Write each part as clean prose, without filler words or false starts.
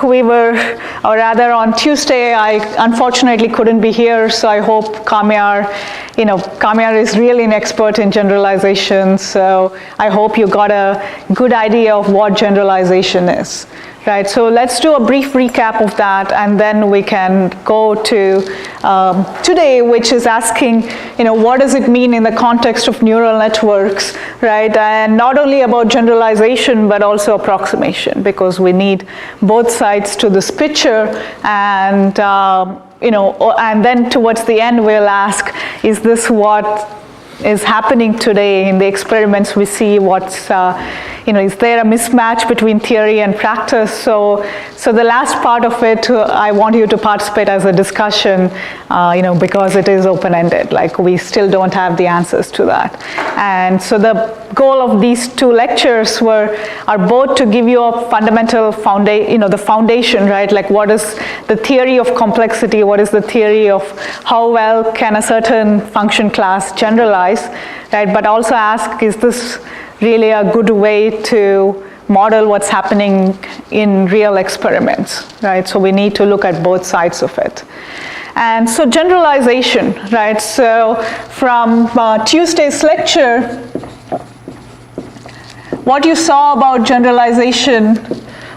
we were, or rather on Tuesday, I unfortunately couldn't be here, so I hope Kamyar is really an expert in generalization, so I hope you got a good idea of what generalization is. Right, so let's do a brief recap of that, and then we can go to today, which is asking, what does it mean in the context of neural networks, right? And not only about generalization, but also approximation, because we need both sides to this picture, and and then towards the end we'll ask, is this what is happening today in the experiments we see? What's is there a mismatch between theory and practice? So the last part of it, I want you to participate as a discussion, because it is open-ended. Like, we still don't have the answers to that. And so the goal of these two lectures are both to give you a fundamental the foundation, right? Like, what is the theory of complexity? What is the theory of how well can a certain function class generalize, right? But also ask, is this really a good way to model what's happening in real experiments, right? So we need to look at both sides of it. And so generalization, right? So from Tuesday's lecture, what you saw about generalization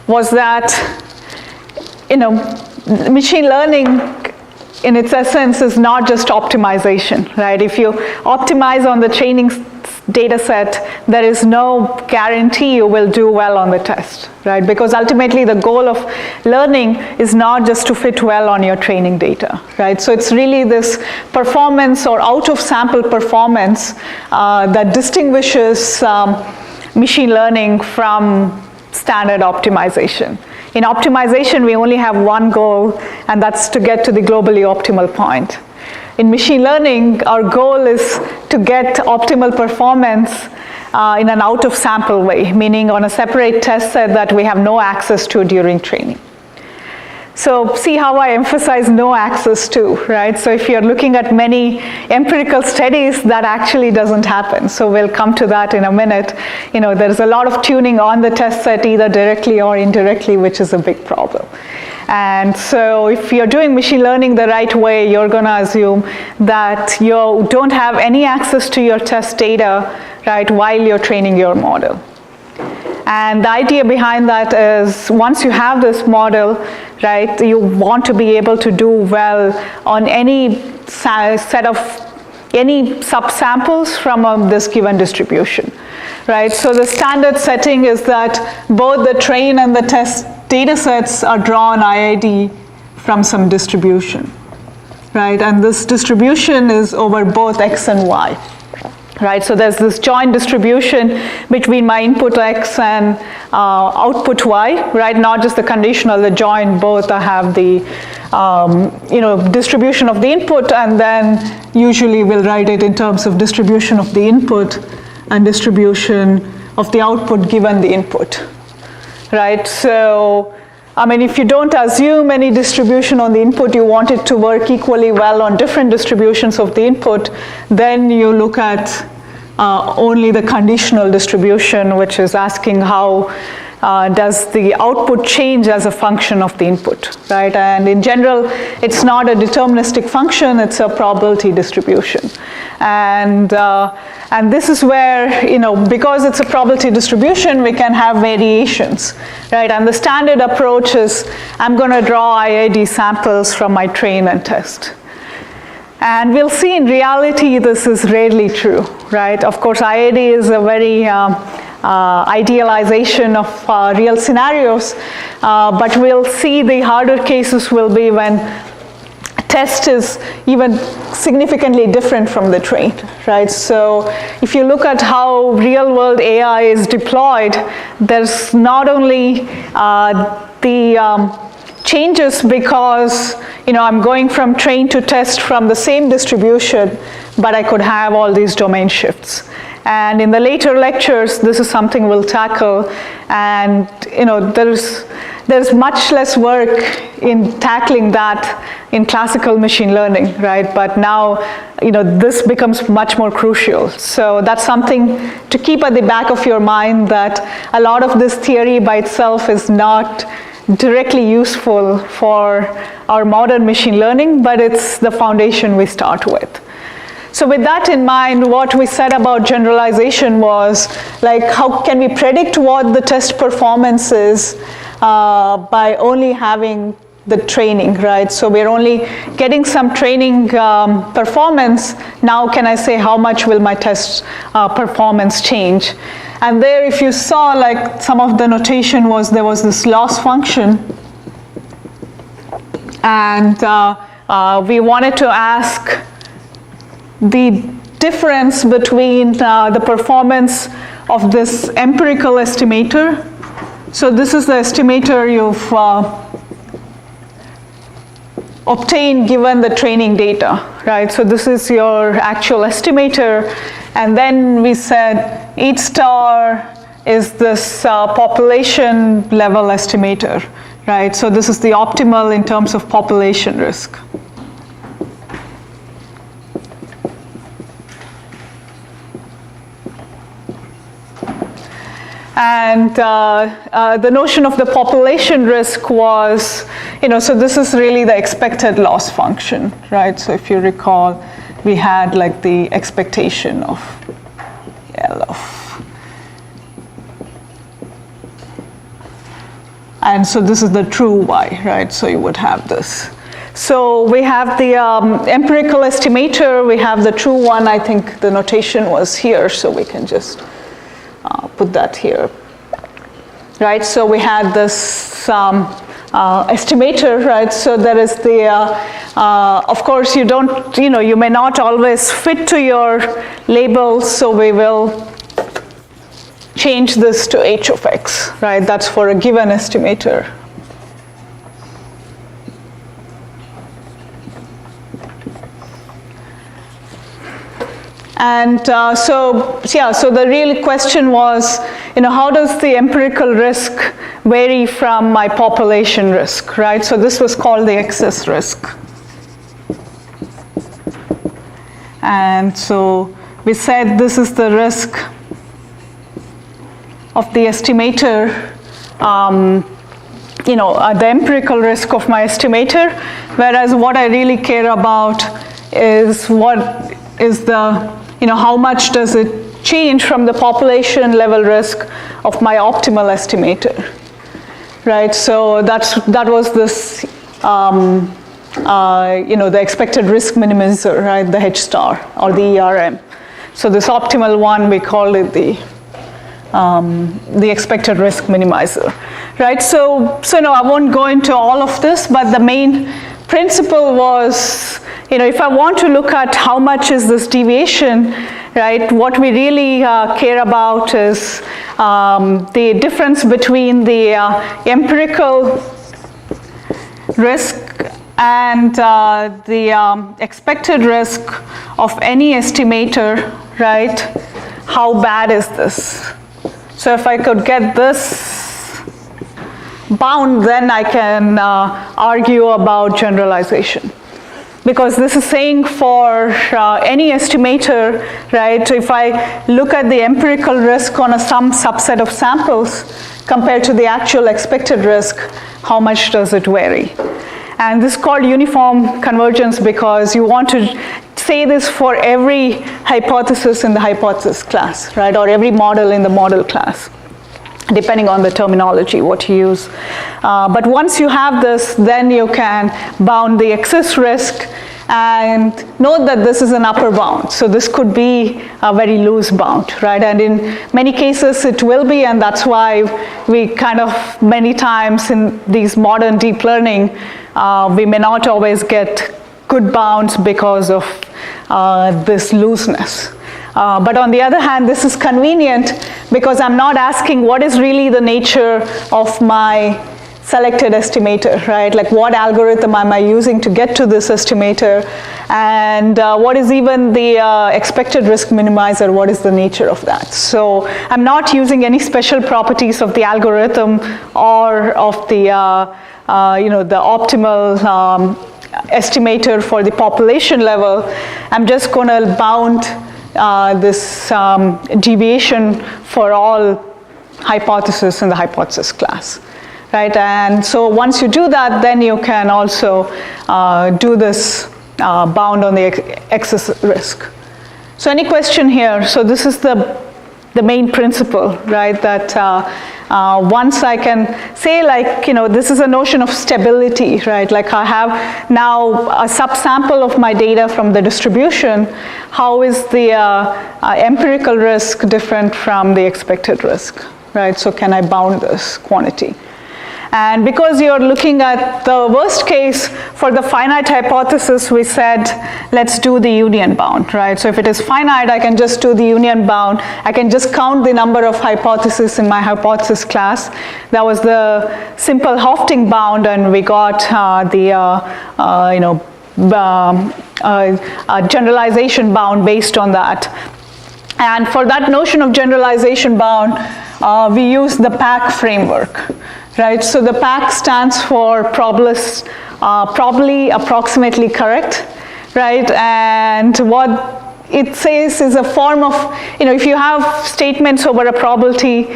was that, machine learning in its essence is not just optimization, right? If you optimize on the training data set, there is no guarantee you will do well on the test, right? Because ultimately the goal of learning is not just to fit well on your training data, right? So it's really this performance or out of sample performance that distinguishes machine learning from standard optimization. In optimization, we only have one goal, and that's to get to the globally optimal point. In machine learning, our goal is to get optimal performance in an out-of-sample way, meaning on a separate test set that we have no access to during training. So see how I emphasize no access to, right? So if you're looking at many empirical studies, that actually doesn't happen. So we'll come to that in a minute. There's a lot of tuning on the test set, either directly or indirectly, which is a big problem. And so if you're doing machine learning the right way, you're going to assume that you don't have any access to your test data, right, while you're training your model. And the idea behind that is, once you have this model, right, you want to be able to do well on any set of any subsamples from this given distribution, right? So the standard setting is that both the train and the test data sets are drawn IID from some distribution, right? And this distribution is over both x and y, right? So there's this joint distribution between my input x and output y, right? Not just the conditional, the joint, both have the distribution of the input, and then usually we'll write it in terms of distribution of the input and distribution of the output given the input, right? So, if you don't assume any distribution on the input, you want it to work equally well on different distributions of the input, then you look at only the conditional distribution, which is asking how does the output change as a function of the input, right? And in general, it's not a deterministic function, it's a probability distribution. And this is where, because it's a probability distribution, we can have variations, right? And the standard approach is, I'm going to draw IID samples from my train and test. And we'll see in reality this is rarely true, right? Of course, IID is a very idealization of real scenarios, but we'll see the harder cases will be when test is even significantly different from the train, right? So if you look at how real-world AI is deployed, there's not only the changes because I'm going from train to test from the same distribution, but I could have all these domain shifts. And in the later lectures, this is something we'll tackle. And there's much less work in tackling that in classical machine learning, right? But now, this becomes much more crucial. So that's something to keep at the back of your mind, that a lot of this theory by itself is not directly useful for our modern machine learning, but it's the foundation we start with. So with that in mind, what we said about generalization was, like, how can we predict what the test performance is by only having the training, right? So we're only getting some training performance. Now can I say how much will my test performance change? And there, if you saw, like, some of the notation was, there was this loss function, and we wanted to ask the difference between the performance of this empirical estimator. So this is the estimator you've obtained given the training data, right? So this is your actual estimator, and then we said H star is this population level estimator, right? So this is the optimal in terms of population risk. And the notion of the population risk was, so this is really the expected loss function, right? So if you recall, we had like the expectation of L of, and so this is the true Y, right? So you would have this. So we have the empirical estimator, we have the true one. I think the notation was here, so we can just put that here, right? So we had this estimator, right? So there is the, of course, you don't, you may not always fit to your labels, so we will change this to h of x, right? That's for a given estimator. And so the real question was, how does the empirical risk vary from my population risk, right? So this was called the excess risk. And so we said this is the risk of the estimator, the empirical risk of my estimator, whereas what I really care about is what is the, how much does it change from the population level risk of my optimal estimator, right? So that was this, the expected risk minimizer, right? The H star or the ERM. So this optimal one, we called it the expected risk minimizer, right? So no, I won't go into all of this, but the main principle was, if I want to look at how much is this deviation, right, what we really care about is the difference between the empirical risk and the expected risk of any estimator, right? How bad is this? So if I could get this bound, then I can argue about generalization. Because this is saying for any estimator, right, if I look at the empirical risk on some subset of samples compared to the actual expected risk, how much does it vary? And this is called uniform convergence because you want to say this for every hypothesis in the hypothesis class, right, or every model in the model class, depending on the terminology, what you use. But once you have this, then you can bound the excess risk, and note that this is an upper bound. So this could be a very loose bound, right? And in many cases it will be, and that's why we kind of many times in these modern deep learning, we may not always get good bounds because of this looseness. But on the other hand, this is convenient because I'm not asking what is really the nature of my selected estimator, right? Like what algorithm am I using to get to this estimator, and what is even the expected risk minimizer, what is the nature of that? So I'm not using any special properties of the algorithm or of the, the optimal estimator for the population level. I'm just going to bound this deviation for all hypotheses in the hypothesis class, right? And so once you do that, then you can also do this bound on the excess risk. So any question here? So this is the main principle, right? That once I can say, like, this is a notion of stability, right? Like I have now a subsample of my data from the distribution. How is the empirical risk different from the expected risk, right? So can I bound this quantity? And because you're looking at the worst case for the finite hypothesis, we said, let's do the union bound, right? So if it is finite, I can just do the union bound. I can just count the number of hypotheses in my hypothesis class. That was the simple Hofting bound, and we got generalization bound based on that. And for that notion of generalization bound, we use the Pac framework. Right, so the Pac stands for probably approximately correct, right? And what it says is a form of, if you have statements over a probability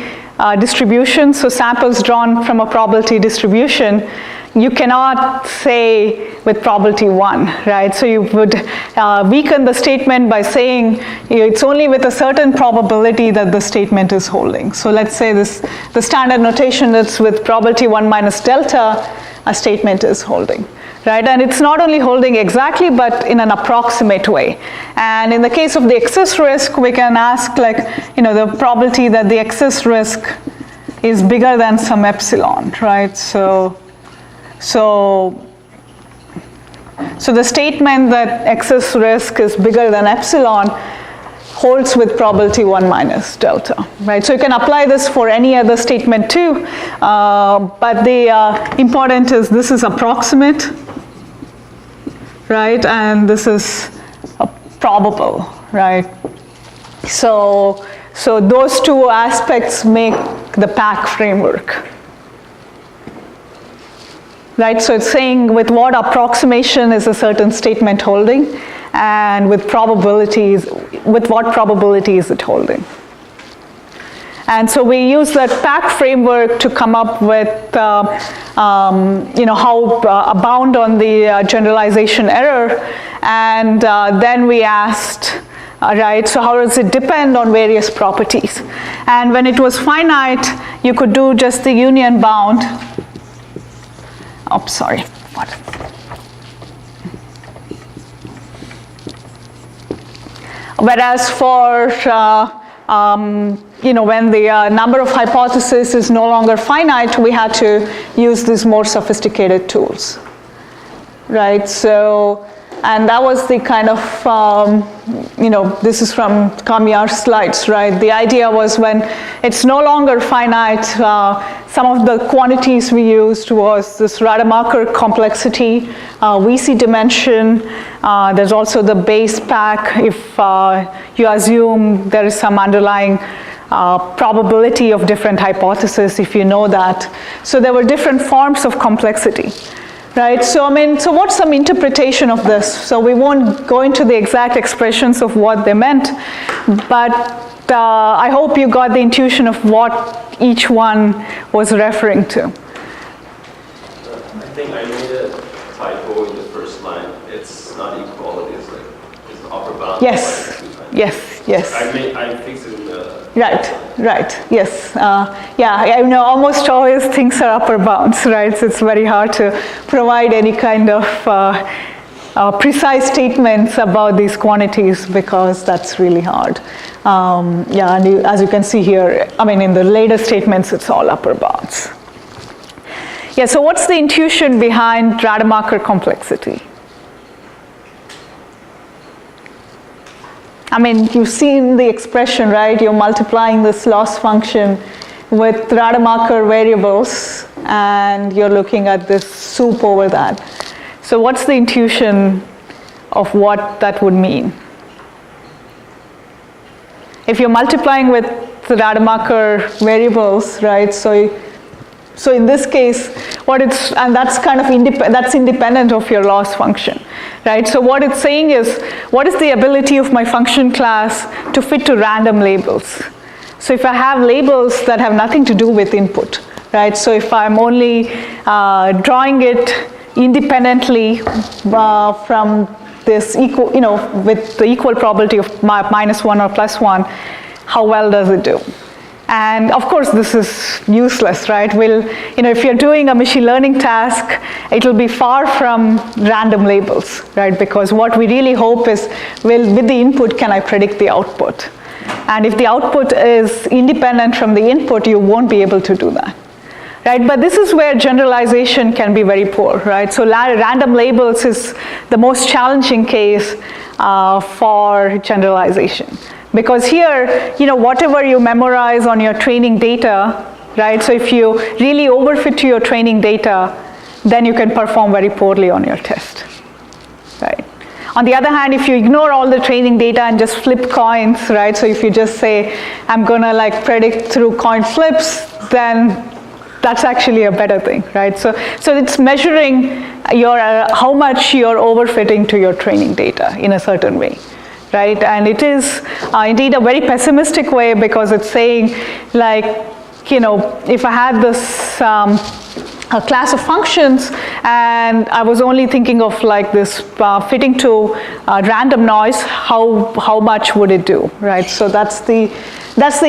distribution, so samples drawn from a probability distribution, you cannot say with probability 1, right? So you would weaken the statement by saying it's only with a certain probability that the statement is holding. So let's say the standard notation is with probability 1 minus delta, a statement is holding, right? And it's not only holding exactly, but in an approximate way. And in the case of the excess risk, we can ask, like, the probability that the excess risk is bigger than some epsilon, right? So the statement that excess risk is bigger than epsilon holds with probability 1 minus delta, right? So you can apply this for any other statement too, but the important is this is approximate, right? And this is probable, right? So those two aspects make the Pac framework. Right, so it's saying with what approximation is a certain statement holding, and with what probability is it holding. And so we use that Pac framework to come up with, how a bound on the generalization error, and then we asked, right, so how does it depend on various properties? And when it was finite, you could do just the union bound. Oh, sorry. What? Whereas for, when the number of hypotheses is no longer finite, we had to use these more sophisticated tools, right? So, and that was the kind of, this is from Kamyar's slides, right? The idea was when it's no longer finite, some of the quantities we used was this Rademacher complexity, VC dimension. There's also the base Pac if you assume there is some underlying probability of different hypotheses, if you know that. So there were different forms of complexity. Right, so so what's some interpretation of this? So we won't go into the exact expressions of what they meant, but I hope you got the intuition of what each one was referring to. I think I made a typo in the first line. It's not equality, it's an upper bound. Yes, yes. I fixed it in the... Right, yes. Almost always things are upper bounds, right? So it's very hard to provide any kind of precise statements about these quantities because that's really hard. And as you can see here, in the later statements, it's all upper bounds. Yeah, so what's the intuition behind Rademacher complexity? You've seen the expression, right? You're multiplying this loss function with Rademacher variables, and you're looking at this soup over that. So what's the intuition of what that would mean? If you're multiplying with the Rademacher variables, right? So in this case, that's kind of that's independent of your loss function, right? So what it's saying is, what is the ability of my function class to fit to random labels? So if I have labels that have nothing to do with input, right? So if I'm only drawing it independently from this equal, with the equal probability of -1 or +1, how well does it do? And of course, this is useless, right? If you're doing a machine learning task, it will be far from random labels, right? Because what we really hope is, with the input, can I predict the output? And if the output is independent from the input, you won't be able to do that, right? But this is where generalization can be very poor, right? So random labels is the most challenging case for generalization. Because here, whatever you memorize on your training data, right? So if you really overfit to your training data, then you can perform very poorly on your test, right? On the other hand, if you ignore all the training data and just flip coins, right? So if you just say, I'm gonna predict through coin flips, then that's actually a better thing, right? So it's measuring how much you're overfitting to your training data in a certain way. Right, and it is indeed a very pessimistic way, because it's saying, if I had this a class of functions and I was only thinking of this fitting to random noise, how much would it do, right? So that's the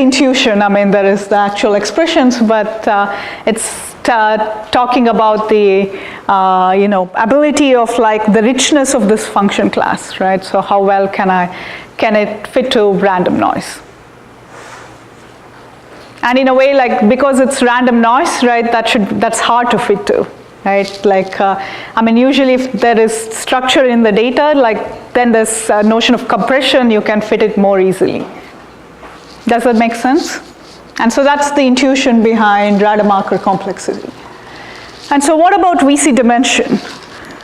intuition. I mean, there is the actual expressions, but it's talking about the ability of the richness of this function class, right? So how well can it fit to random noise? And in a way, because it's random noise, right? That's hard to fit to, right? Usually if there is structure in the data, then there's a notion of compression. You can fit it more easily. Does that make sense? And so that's the intuition behind Rademacher complexity. And so what about VC dimension?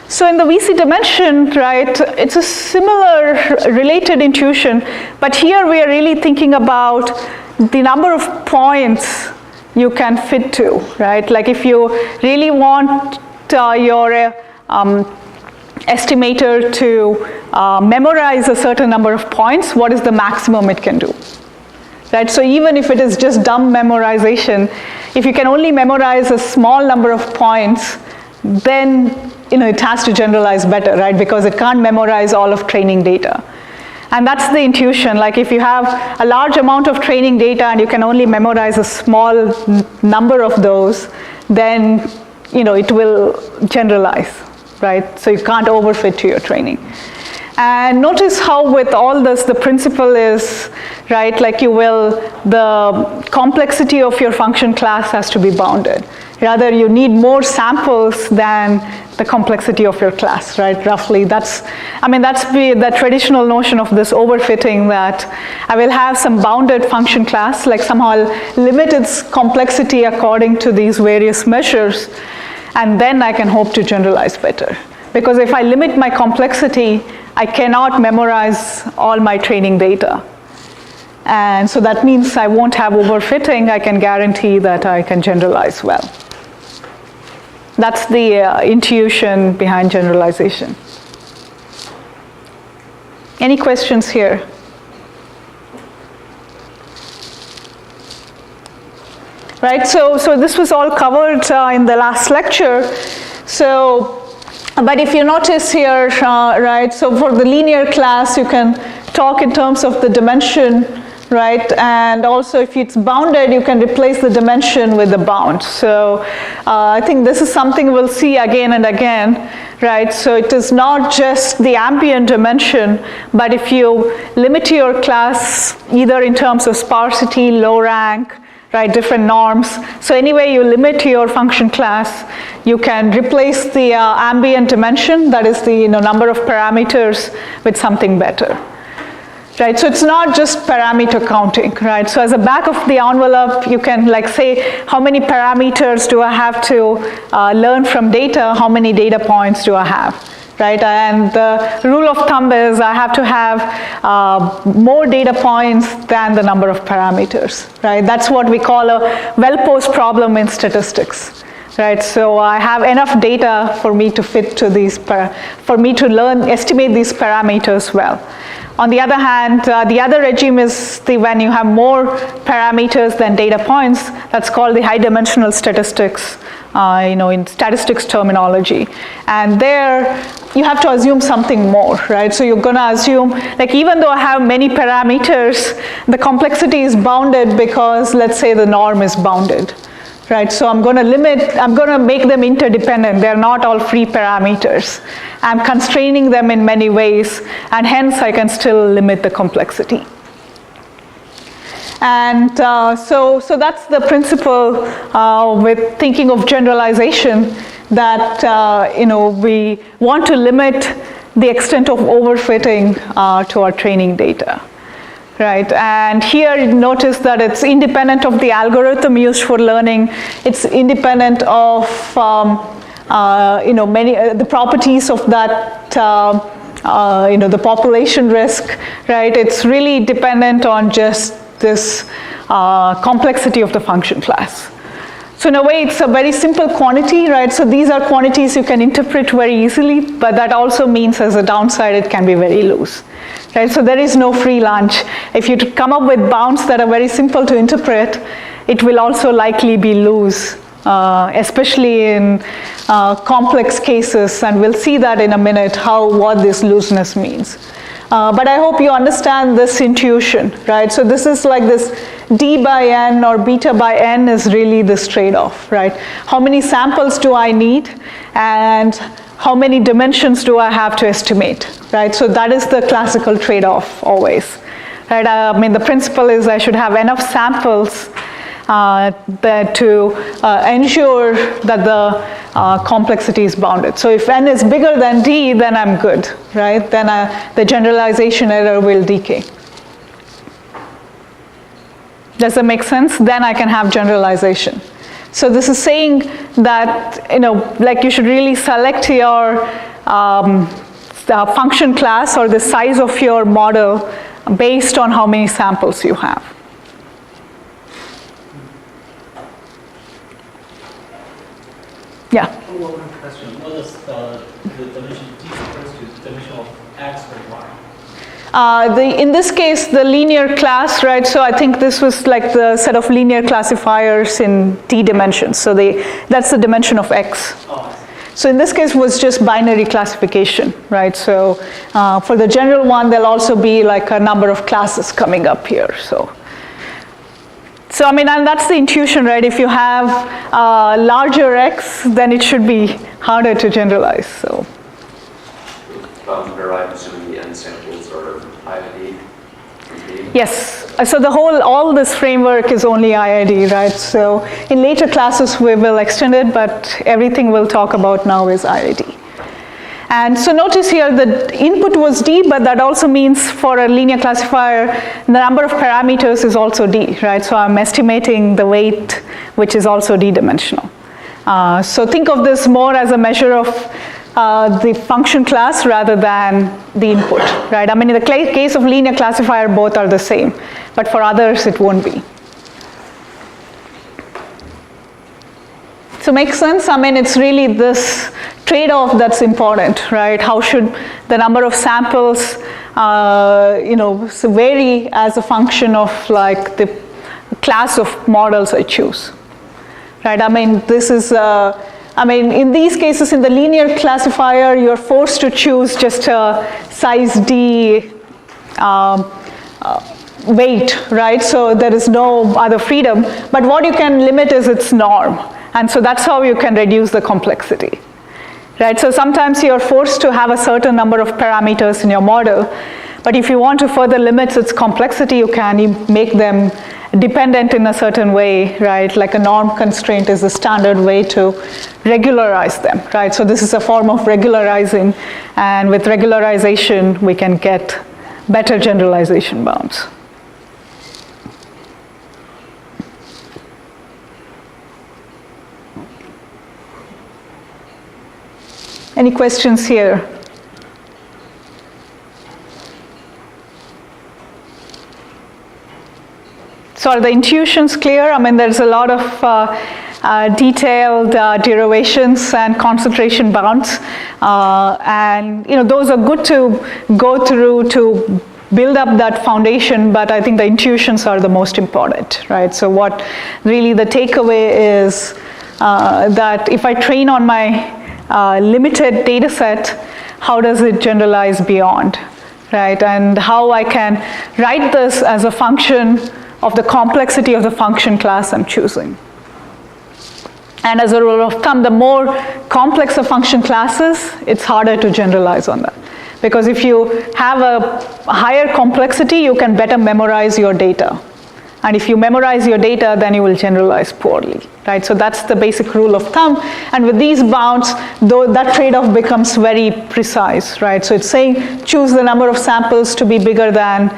So in the VC dimension, right, it's a similar related intuition, but here we are really thinking about the number of points you can fit to, right? If you really want your estimator to memorize a certain number of points, what is the maximum it can do? Right, so even if it is just dumb memorization, if you can only memorize a small number of points, then it has to generalize better, right? Because it can't memorize all of training data. And that's the intuition. If you have a large amount of training data and you can only memorize a small number of those, then it will generalize, right? So you can't overfit to your training. And notice how with all this, the principle is, right, the complexity of your function class has to be bounded. Rather, you need more samples than the complexity of your class, right? Roughly, that's the traditional notion of this overfitting, that I will have some bounded function class, somehow limit its complexity according to these various measures, and then I can hope to generalize better. Because if I limit my complexity, I cannot memorize all my training data. And so that means I won't have overfitting. I can guarantee that I can generalize well. That's the intuition behind generalization. Any questions here? Right, so this was all covered in the last lecture. But if you notice here, right, so for the linear class, you can talk in terms of the dimension, right? And also if it's bounded, you can replace the dimension with the bound. So I think this is something we'll see again and again, right? So it is not just the ambient dimension, but if you limit your class either in terms of sparsity, low rank, right, different norms. So anyway you limit your function class, you can replace the ambient dimension, that is the number of parameters, with something better. Right, so it's not just parameter counting, right? So as a back of the envelope, you can say, how many parameters do I have to learn from data? How many data points do I have? Right, and the rule of thumb is I have to have more data points than the number of parameters, right? That's what we call a well-posed problem in statistics, right? So I have enough data for me to fit to these, for me to estimate these parameters well. On the other hand, the other regime is when you have more parameters than data points. That's called the high dimensional statistics, in statistics terminology. And there, you have to assume something more, right? So you're gonna assume, like even though I have many parameters, the complexity is bounded because, let's say, the norm is bounded. Right, so I'm going to make them interdependent. They're not all free parameters. I'm constraining them in many ways, and hence I can still limit the complexity. And so that's the principle with thinking of generalization, that we want to limit the extent of overfitting to our training data. Right, and here notice that it's independent of the algorithm used for learning. It's independent of the properties of that the population risk. Right, it's really dependent on just this complexity of the function class. So in a way, it's a very simple quantity, right? So these are quantities you can interpret very easily, but that also means as a downside, it can be very loose. Right, so there is no free lunch. If you come up with bounds that are very simple to interpret, it will also likely be loose, especially in complex cases, and we'll see that in a minute, what this looseness means. But I hope you understand this intuition, right? So this is like this d by n or beta by n is really this trade-off, right? How many samples do I need, and how many dimensions do I have to estimate, right? So that is the classical trade-off always, right? The principle is I should have enough samples to ensure that the complexity is bounded. So if n is bigger than d, then I'm good, right? Then the generalization error will decay. Does that make sense? Then I can have generalization. So this is saying that, like you should really select your function class or the size of your model based on how many samples you have. Yeah? One question. What does the dimension t refers to? The dimension of x or y? In this case, the linear class, right? So I think this was like the set of linear classifiers in t dimensions. So that's the dimension of x. Oh, so in this case was just binary classification, right? So for the general one, there'll also be like a number of classes coming up here. So and that's the intuition, right? If you have larger x, then it should be harder to generalize. So. I'm assuming the n samples are IID. Yes. So all this framework is only IID, right? So in later classes we will extend it, but everything we'll talk about now is IID. And so notice here the input was d, but that also means for a linear classifier, the number of parameters is also d, right? So I'm estimating the weight, which is also d-dimensional. So think of this more as a measure of the function class rather than the input, right? In the case of linear classifier, both are the same, but for others, it won't be. So make sense? It's really this trade-off that's important, right? How should the number of samples, vary as a function of like the class of models I choose, right? This is, in these cases, in the linear classifier, you're forced to choose just a size d weight, right? So there is no other freedom. But what you can limit is its norm. And so that's how you can reduce the complexity, right? So sometimes you're forced to have a certain number of parameters in your model. But if you want to further limit its complexity, you can make them dependent in a certain way, right? Like a norm constraint is the standard way to regularize them, right? So this is a form of regularizing, and with regularization, we can get better generalization bounds. Any questions here? So are the intuitions clear? There's a lot of detailed derivations and concentration bounds, and those are good to go through to build up that foundation, but I think the intuitions are the most important, right? So what really the takeaway is that if I train on my limited data set, how does it generalize beyond, right? And how I can write this as a function of the complexity of the function class I'm choosing. And as a rule of thumb, the more complex the function classes, it's harder to generalize on that. Because if you have a higher complexity, you can better memorize your data. And if you memorize your data, then you will generalize poorly, right? So that's the basic rule of thumb. And with these bounds, though, that trade-off becomes very precise, right? So it's saying choose the number of samples to be bigger than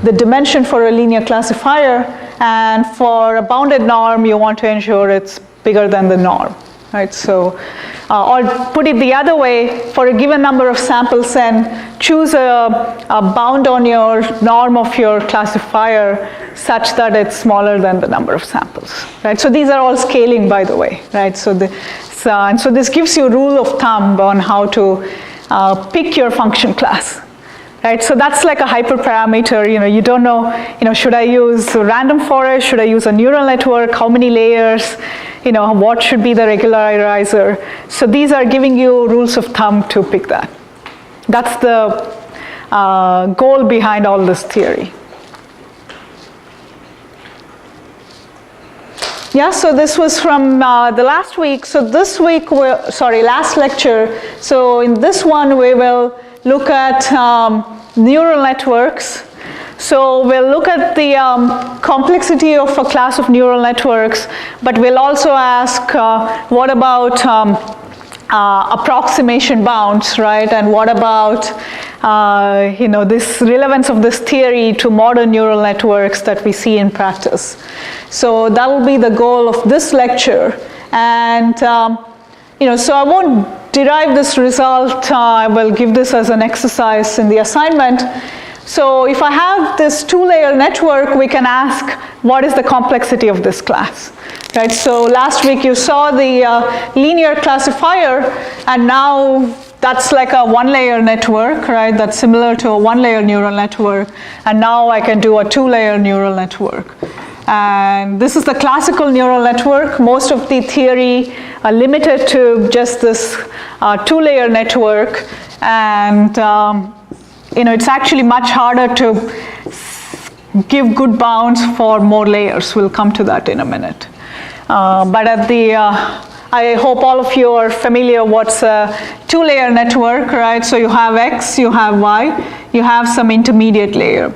the dimension for a linear classifier. And for a bounded norm, you want to ensure it's bigger than the norm, right? So, or put it the other way, for a given number of samples, then choose a bound on your norm of your classifier such that it's smaller than the number of samples, right? So these are all scaling, by the way, right? So this gives you a rule of thumb on how to pick your function class. Right, so that's like a hyperparameter. You don't know. Should I use a random forest? Should I use a neural network? How many layers? What should be the regularizer? So these are giving you rules of thumb to pick that. That's the goal behind all this theory. Yeah. So this was from the last week. So this week, last lecture. So in this one, we will look at neural networks. So we'll look at the complexity of a class of neural networks, but we'll also ask what about approximation bounds, right? And what about this relevance of this theory to modern neural networks that we see in practice. So that will be the goal of this lecture. And so I won't derive this result. I will give this as an exercise in the assignment. So if I have this two-layer network, we can ask, what is the complexity of this class? Right, so last week you saw the linear classifier, and now that's like a one-layer network, right? That's similar to a one-layer neural network, and now I can do a two-layer neural network. And this is the classical neural network. Most of the theory limited to just this two-layer network, and it's actually much harder to give good bounds for more layers. We'll come to that in a minute. But at the I hope all of you are familiar what's a two-layer network, right? So you have X, you have Y, you have some intermediate layer.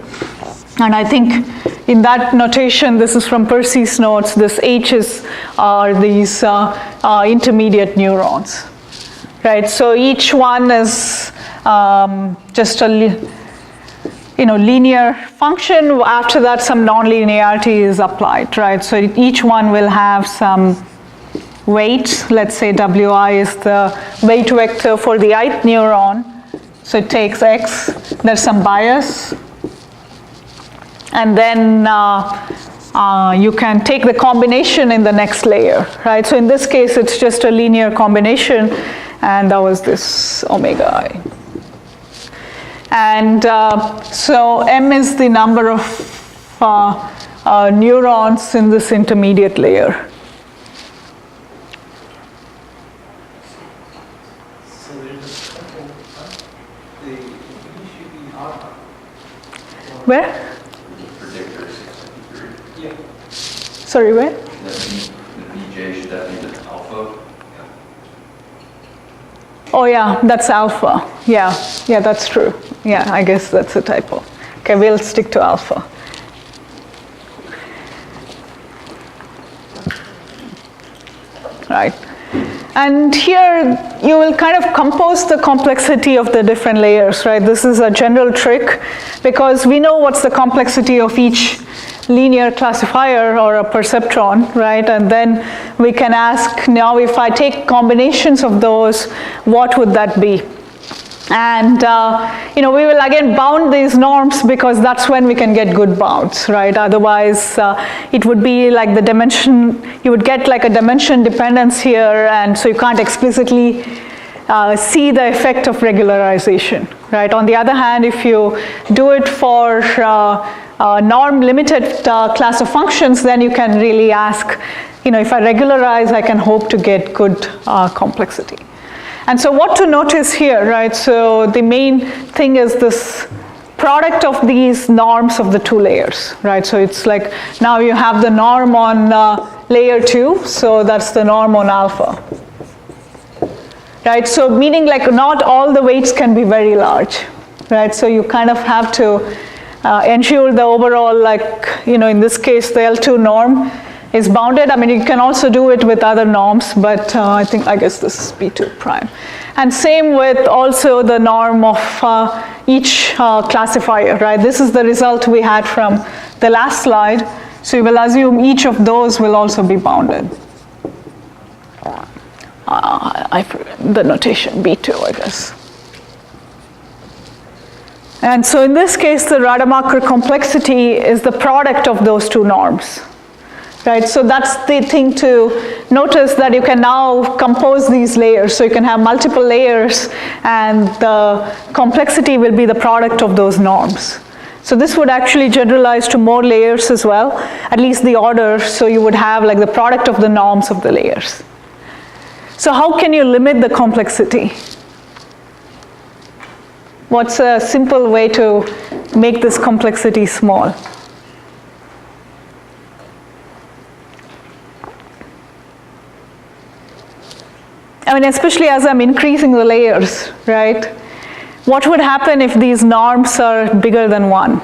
And I think in that notation, this is from Percy's notes, this H's are these intermediate neurons, right? So each one is just a linear function. After that, some nonlinearity is applied, right? So each one will have some weight. Let's say Wi is the weight vector for the ith neuron. So it takes X, there's some bias. And then you can take the combination in the next layer, right? So in this case, it's just a linear combination, and that was this omega I. And so M is the number of neurons in this intermediate layer. So there's a couple, the should be alpha. Where? Predictor 653. Yeah. Sorry, where? The BJ, should that be the alpha? Oh yeah, that's alpha. Yeah, that's true. Yeah, I guess that's a typo. Okay, we'll stick to alpha. Right. And here you will kind of compose the complexity of the different layers, right? This is a general trick because we know what's the complexity of each linear classifier or a perceptron, right? And then we can ask now, if I take combinations of those, what would that be? And we will again bound these norms because that's when we can get good bounds, right? Otherwise, it would be like the dimension, you would get like a dimension dependence here, and so you can't explicitly see the effect of regularization, right? On the other hand, if you do it for norm limited class of functions, then you can really ask, if I regularize, I can hope to get good complexity. And so what to notice here, right? So the main thing is this product of these norms of the two layers, right? So it's like now you have the norm on layer 2, so that's the norm on alpha. Right, so meaning like not all the weights can be very large, right? So you kind of have to ensure the overall, like, in this case, the L2 norm is bounded. I mean, you can also do it with other norms, but I guess this is B2 prime. And same with also the norm of each classifier, right? This is the result we had from the last slide. So you will assume each of those will also be bounded. I forget the notation, B2, I guess. And so in this case, the Rademacher complexity is the product of those two norms. Right, so that's the thing to notice, that you can now compose these layers. So you can have multiple layers, and the complexity will be the product of those norms. So this would actually generalize to more layers as well, at least the order. So you would have like the product of the norms of the layers. So how can you limit the complexity? What's a simple way to make this complexity small? I mean, especially as I'm increasing the layers, right? What would happen if these norms are bigger than 1?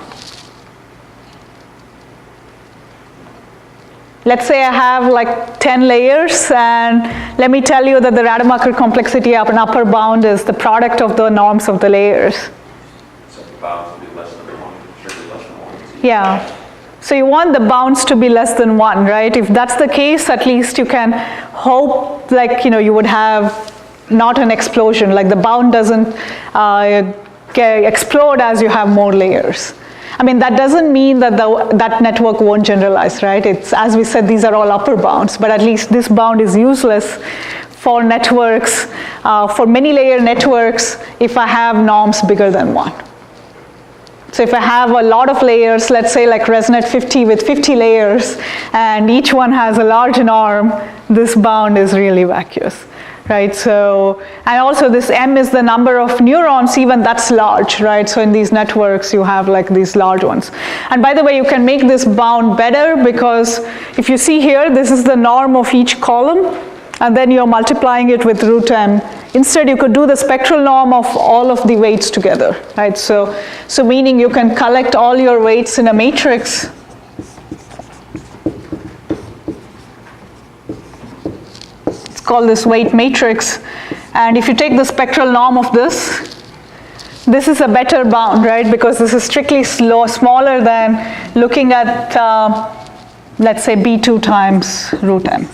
Let's say I have like 10 layers, and let me tell you that the Rademacher complexity of an upper bound is the product of the norms of the layers. So the bound would be less than 1, should be less than 1. Yeah. So you want the bounds to be less than 1, right? If that's the case, at least you can hope, like, you would have not an explosion, like the bound doesn't explode as you have more layers. I mean, that doesn't mean that that network won't generalize, right? It's, as we said, these are all upper bounds, but at least this bound is useless for networks, for many layer networks, if I have norms bigger than 1. So if I have a lot of layers, let's say like ResNet 50 with 50 layers, and each one has a large norm, this bound is really vacuous, right? So, and also this M is the number of neurons, even that's large, right? So in these networks, you have like these large ones. And by the way, you can make this bound better, because if you see here, this is the norm of each column, and then you're multiplying it with root M. Instead, you could do the spectral norm of all of the weights together, right? So meaning you can collect all your weights in a matrix. It's called this weight matrix. And if you take the spectral norm of this is a better bound, right? Because this is strictly smaller than looking at, let's say, B2 times root M.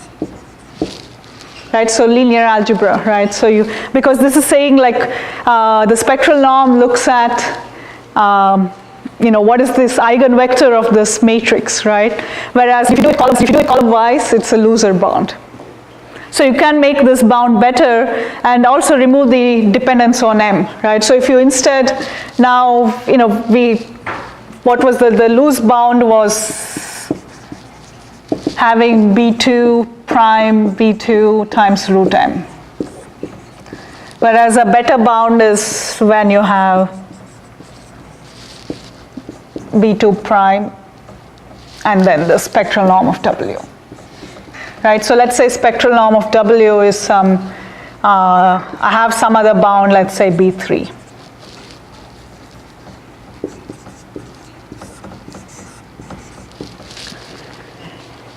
Right, so linear algebra, right? So because this is saying like the spectral norm looks at, what is this eigenvector of this matrix, right? Whereas if you do it column-wise, it's a loser bound. So you can make this bound better and also remove the dependence on M, right? So if you instead now, what was the loose bound was having B2 prime B2 times root M. Whereas a better bound is when you have B2 prime and then the spectral norm of W. Right, so let's say spectral norm of W is some, I have some other bound, let's say B3.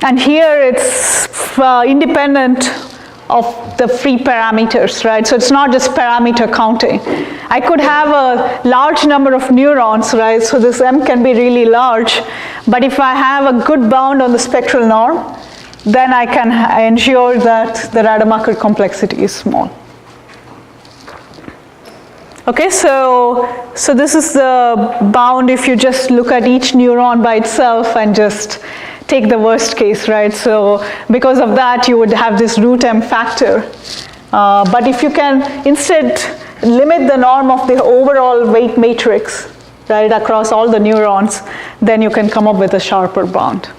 And here it's independent of the free parameters, right? So it's not just parameter counting. I could have a large number of neurons, right? So this M can be really large, but if I have a good bound on the spectral norm, then I can ensure that the Rademacher complexity is small. Okay, so this is the bound if you just look at each neuron by itself and just take the worst case, right? So because of that, you would have this root m factor. But if you can instead limit the norm of the overall weight matrix, right, across all the neurons, then you can come up with a sharper bound.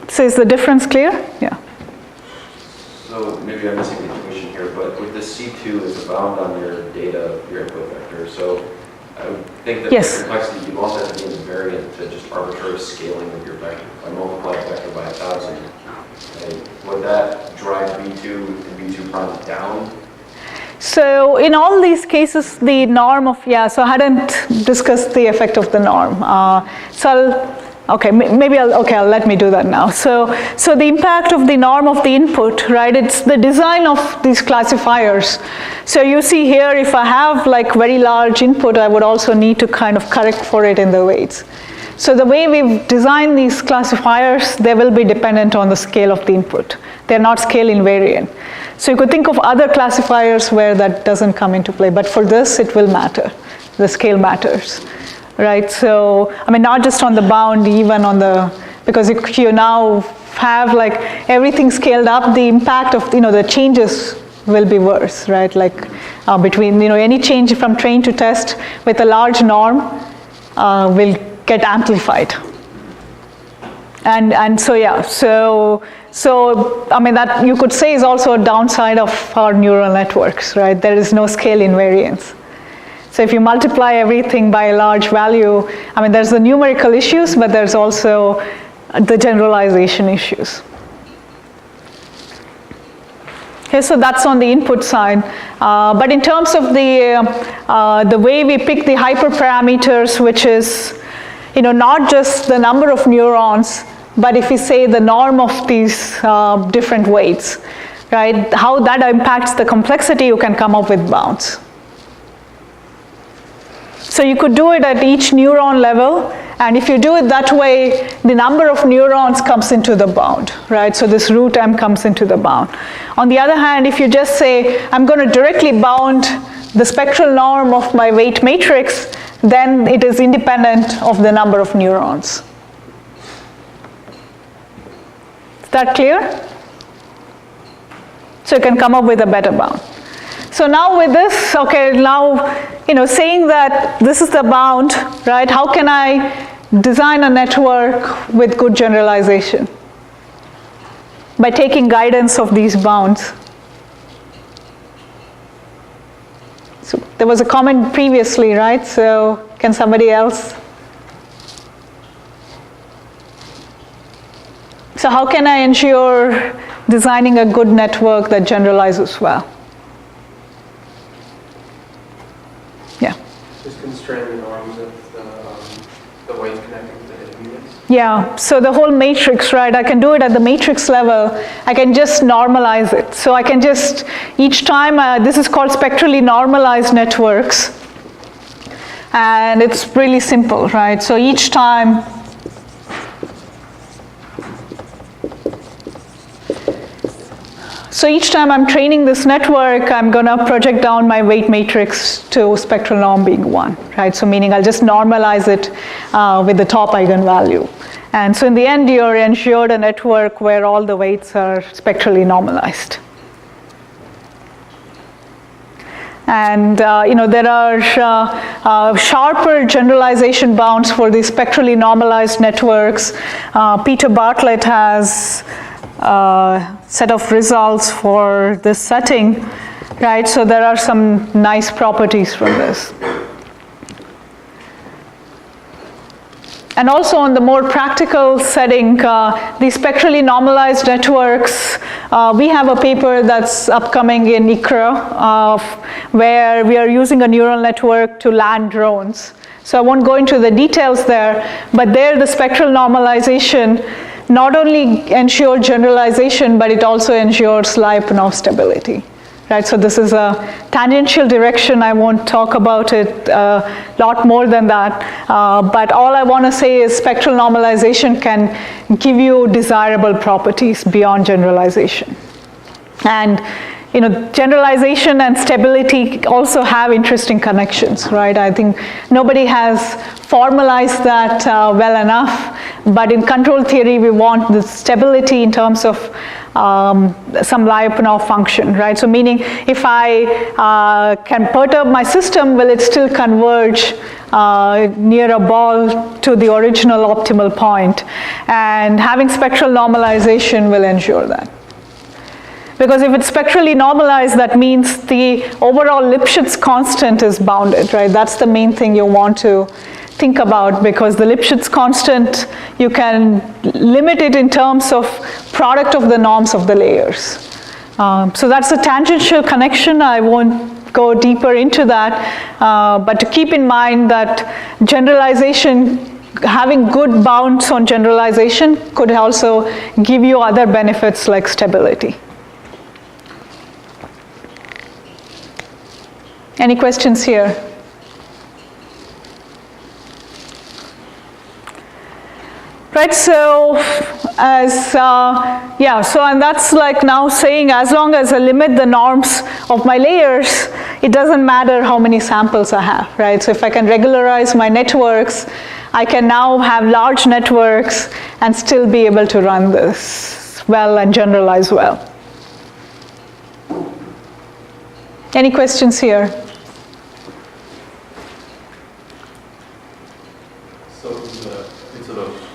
So is the difference clear? Yeah. So maybe I'm missing the intuition here, but with the C2 is a bound on your data, your input vector. So I would think that Yes. the complexity, you also have to be invariant to just arbitrary scaling of your vector. If I multiply a vector by 1,000, right, would that drive V2 and V2 prime down? So in all these cases, the norm of, so I hadn't discussed the effect of the norm. Let me do that now. So the impact of the norm of the input, right, it's the design of these classifiers. So you see here, if I have like very large input, I would also need to kind of correct for it in the weights. So the way we've designed these classifiers, they will be dependent on the scale of the input. They're not scale invariant. So you could think of other classifiers where that doesn't come into play, but for this, it will matter. The scale matters. Right, so I mean, not just on the bound, even on the, because if you now have like everything scaled up, the impact of, the changes will be worse, right? Like between, any change from train to test with a large norm will get amplified. And so I mean, that you could say is also a downside of our neural networks, right? There is no scale invariance. So if you multiply everything by a large value, I mean, there's the numerical issues, but there's also the generalization issues. Okay, so that's on the input side. But in terms of the way we pick the hyperparameters, which is, not just the number of neurons, but if we say the norm of these different weights, right, how that impacts the complexity, you can come up with bounds. So you could do it at each neuron level, and if you do it that way, the number of neurons comes into the bound, right? So this root m comes into the bound. On the other hand, if you just say, I'm going to directly bound the spectral norm of my weight matrix, then it is independent of the number of neurons. Is that clear? So you can come up with a better bound. So now with this, okay, now, saying that this is the bound, right, how can I design a network with good generalization? By taking guidance of these bounds. So there was a comment previously, right? So can somebody else? So how can I ensure designing a good network that generalizes well? Yeah. Just constrain the norms of the weight connecting to the intermediates. Yeah, so the whole matrix, right, I can do it at the matrix level. I can just normalize it. So I can just, each time, this is called spectrally normalized networks. And it's really simple, right? So each time, I'm training this network, I'm going to project down my weight matrix to spectral norm being 1, right? So meaning I'll just normalize it with the top eigenvalue. And so in the end, you're ensured a network where all the weights are spectrally normalized. And there are sharper generalization bounds for these spectrally normalized networks. Peter Bartlett has set of results for this setting, right? So there are some nice properties from this. And also on the more practical setting, these spectrally normalized networks, we have a paper that's upcoming in ICRA where we are using a neural network to land drones. So I won't go into the details there, but there the spectral normalization not only ensures generalization, but it also ensures Lyapunov stability. Right, so this is a tangential direction. I won't talk about it a lot more than that. But all I want to say is spectral normalization can give you desirable properties beyond generalization. And generalization and stability also have interesting connections, right? I think nobody has formalized that well enough, but in control theory, we want the stability in terms of some Lyapunov function, right? So meaning if I can perturb my system, will it still converge near a ball to the original optimal point? And having spectral normalization will ensure that. Because if it's spectrally normalized, that means the overall Lipschitz constant is bounded, right? That's the main thing you want to think about, because the Lipschitz constant, you can limit it in terms of product of the norms of the layers. So that's a tangential connection. I won't go deeper into that, but to keep in mind that generalization, having good bounds on generalization could also give you other benefits like stability. Any questions here? Right, so and that's like now saying as long as I limit the norms of my layers, it doesn't matter how many samples I have, right? So if I can regularize my networks, I can now have large networks and still be able to run this well and generalize well. Any questions here? So in sort of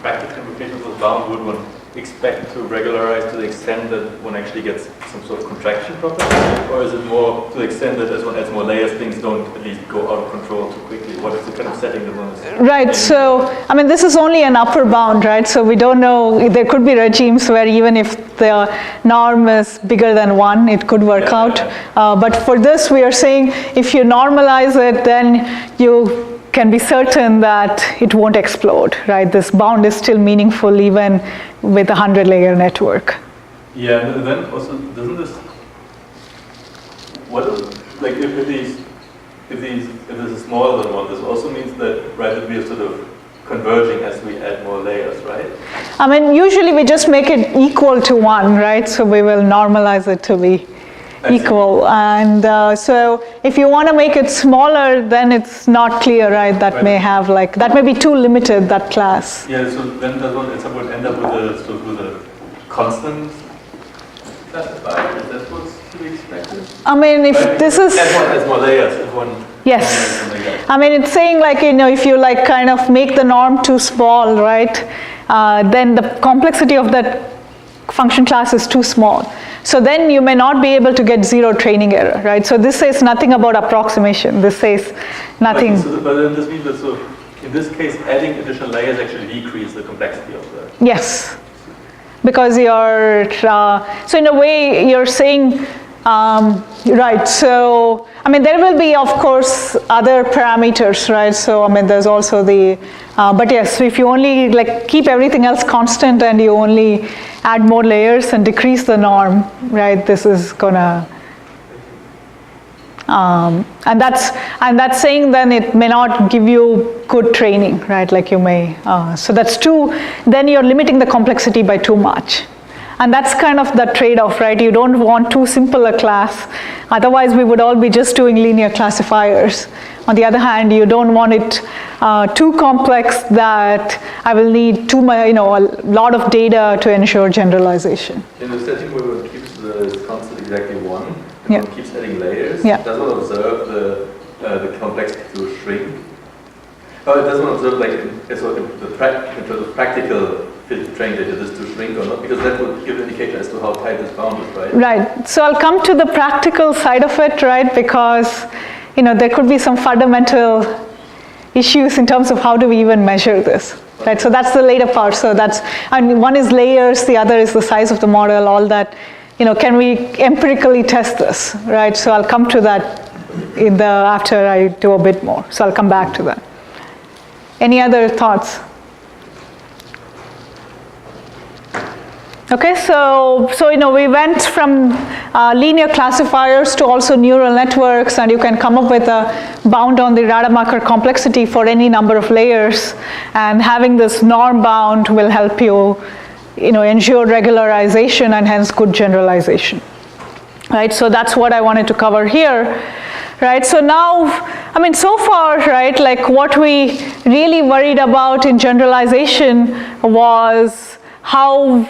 practical implications of bound, would one expect to regularize to the extent that one actually gets some sort of contraction property? Or is it more to the extent that as one adds more layers, things don't at least go out of control too quickly? What is the kind of setting that one is? Right, so, I mean, this is only an upper bound, right? So we don't know, there could be regimes where even if the norm is bigger than 1, it could work out. But for this, we are saying if you normalize it, then you can be certain that it won't explode, right? This bound is still meaningful even with a 100-layer network. Yeah, and then also, doesn't this, what, like if this is smaller than 1, this also means that, right, that we are sort of converging as we add more layers, right? I mean, usually we just make it equal to 1, right? So we will normalize it to be equal, and so if you want to make it smaller, then it's not clear, right? That may have like, that may be too limited, that class. Yeah, so then does one at some point end up with a constant classifier? Is that what's to be expected? I mean, if this is... As one has more layers, if one... Yes. I mean, it's saying like, if you like kind of make the norm too small, right? Then the complexity of that function class is too small. So then you may not be able to get 0 training error, right? So this says nothing about approximation. This says nothing. But then this means that, so in this case, adding additional layers actually decrease the complexity of the... Yes. Because you're, so in a way, you're saying, right, so, I mean, there will be, of course, other parameters, right? So, I mean, there's also the, but yes, if you only like keep everything else constant and you only add more layers and decrease the norm, right? This is gonna, and that's saying then it may not give you good training, right? Like you may, so that's then you're limiting the complexity by too much. And that's kind of the trade-off, right? You don't want too simple a class. Otherwise, we would all be just doing linear classifiers. On the other hand, you don't want it too complex that I will need a lot of data to ensure generalization. In the setting where one keeps the constant exactly 1, and yeah. one keeps adding layers, yeah. does one observe the complexity to shrink? Or does one observe like in terms of practical training data, this to shrink or not? Because that would give an indication as to how tight this bound is, right? Right. So I'll come to the practical side of it, right? Because there could be some fundamental issues in terms of how do we even measure this, right? So that's the later part. So and one is layers, the other is the size of the model, all that. Can we empirically test this, right? So I'll come to that after I do a bit more. So I'll come back to that. Any other thoughts? Okay, so we went from linear classifiers to also neural networks, and you can come up with a bound on the Rademacher complexity for any number of layers, and having this norm bound will help you, ensure regularization and hence good generalization. right? So that's what I wanted to cover here, right? So now, I mean, so far, right, like what we really worried about in generalization was how,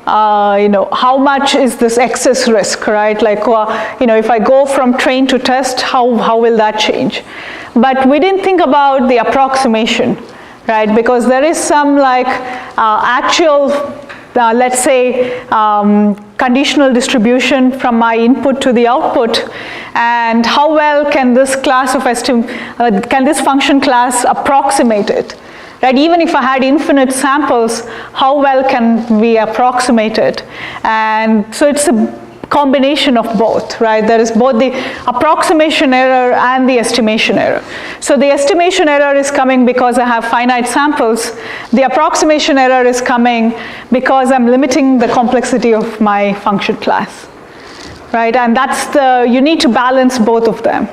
how much is this excess risk, right? Like, if I go from train to test, how will that change? But we didn't think about the approximation, right? Because there is some like actual, let's say, conditional distribution from my input to the output, and how well can this class of can this function class approximate it? Right? Even if I had infinite samples, how well can we approximate it? And so it's a combination of both, right? There is both the approximation error and the estimation error. So the estimation error is coming because I have finite samples. The approximation error is coming because I'm limiting the complexity of my function class, right? And you need to balance both of them.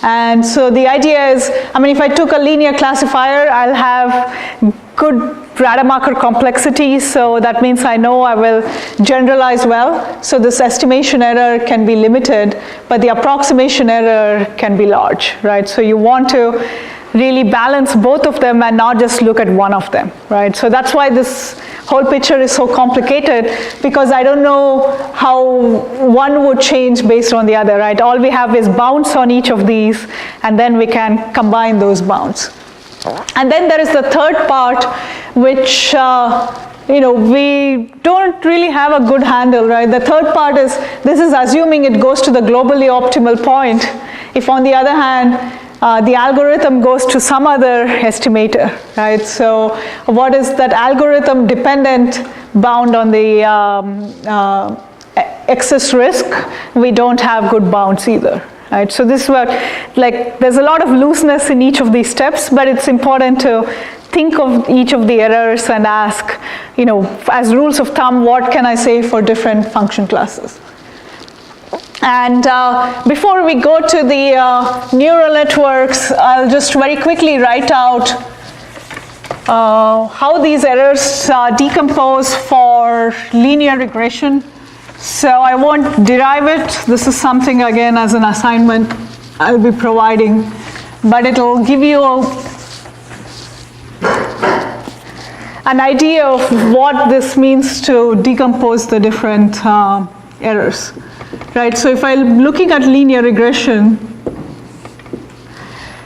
And so the idea is, I mean, if I took a linear classifier, I'll have good Rademacher complexity, so that means I know I will generalize well. So this estimation error can be limited, but the approximation error can be large, right? So you want to really balance both of them and not just look at one of them, right? So that's why this whole picture is so complicated, because I don't know how one would change based on the other, right? All we have is bounds on each of these, and then we can combine those bounds. And then there is the third part, which we don't really have a good handle, right? The third part is, this is assuming it goes to the globally optimal point. If on the other hand, the algorithm goes to some other estimator, right? So what is that algorithm dependent bound on the excess risk? We don't have good bounds either. Right, so this is what, like, there's a lot of looseness in each of these steps, but it's important to think of each of the errors and ask, as rules of thumb, what can I say for different function classes? And before we go to the neural networks, I'll just very quickly write out how these errors decompose for linear regression. So I won't derive it. This is something, again, as an assignment I'll be providing, but it'll give you an idea of what this means to decompose the different errors, right? So if I'm looking at linear regression,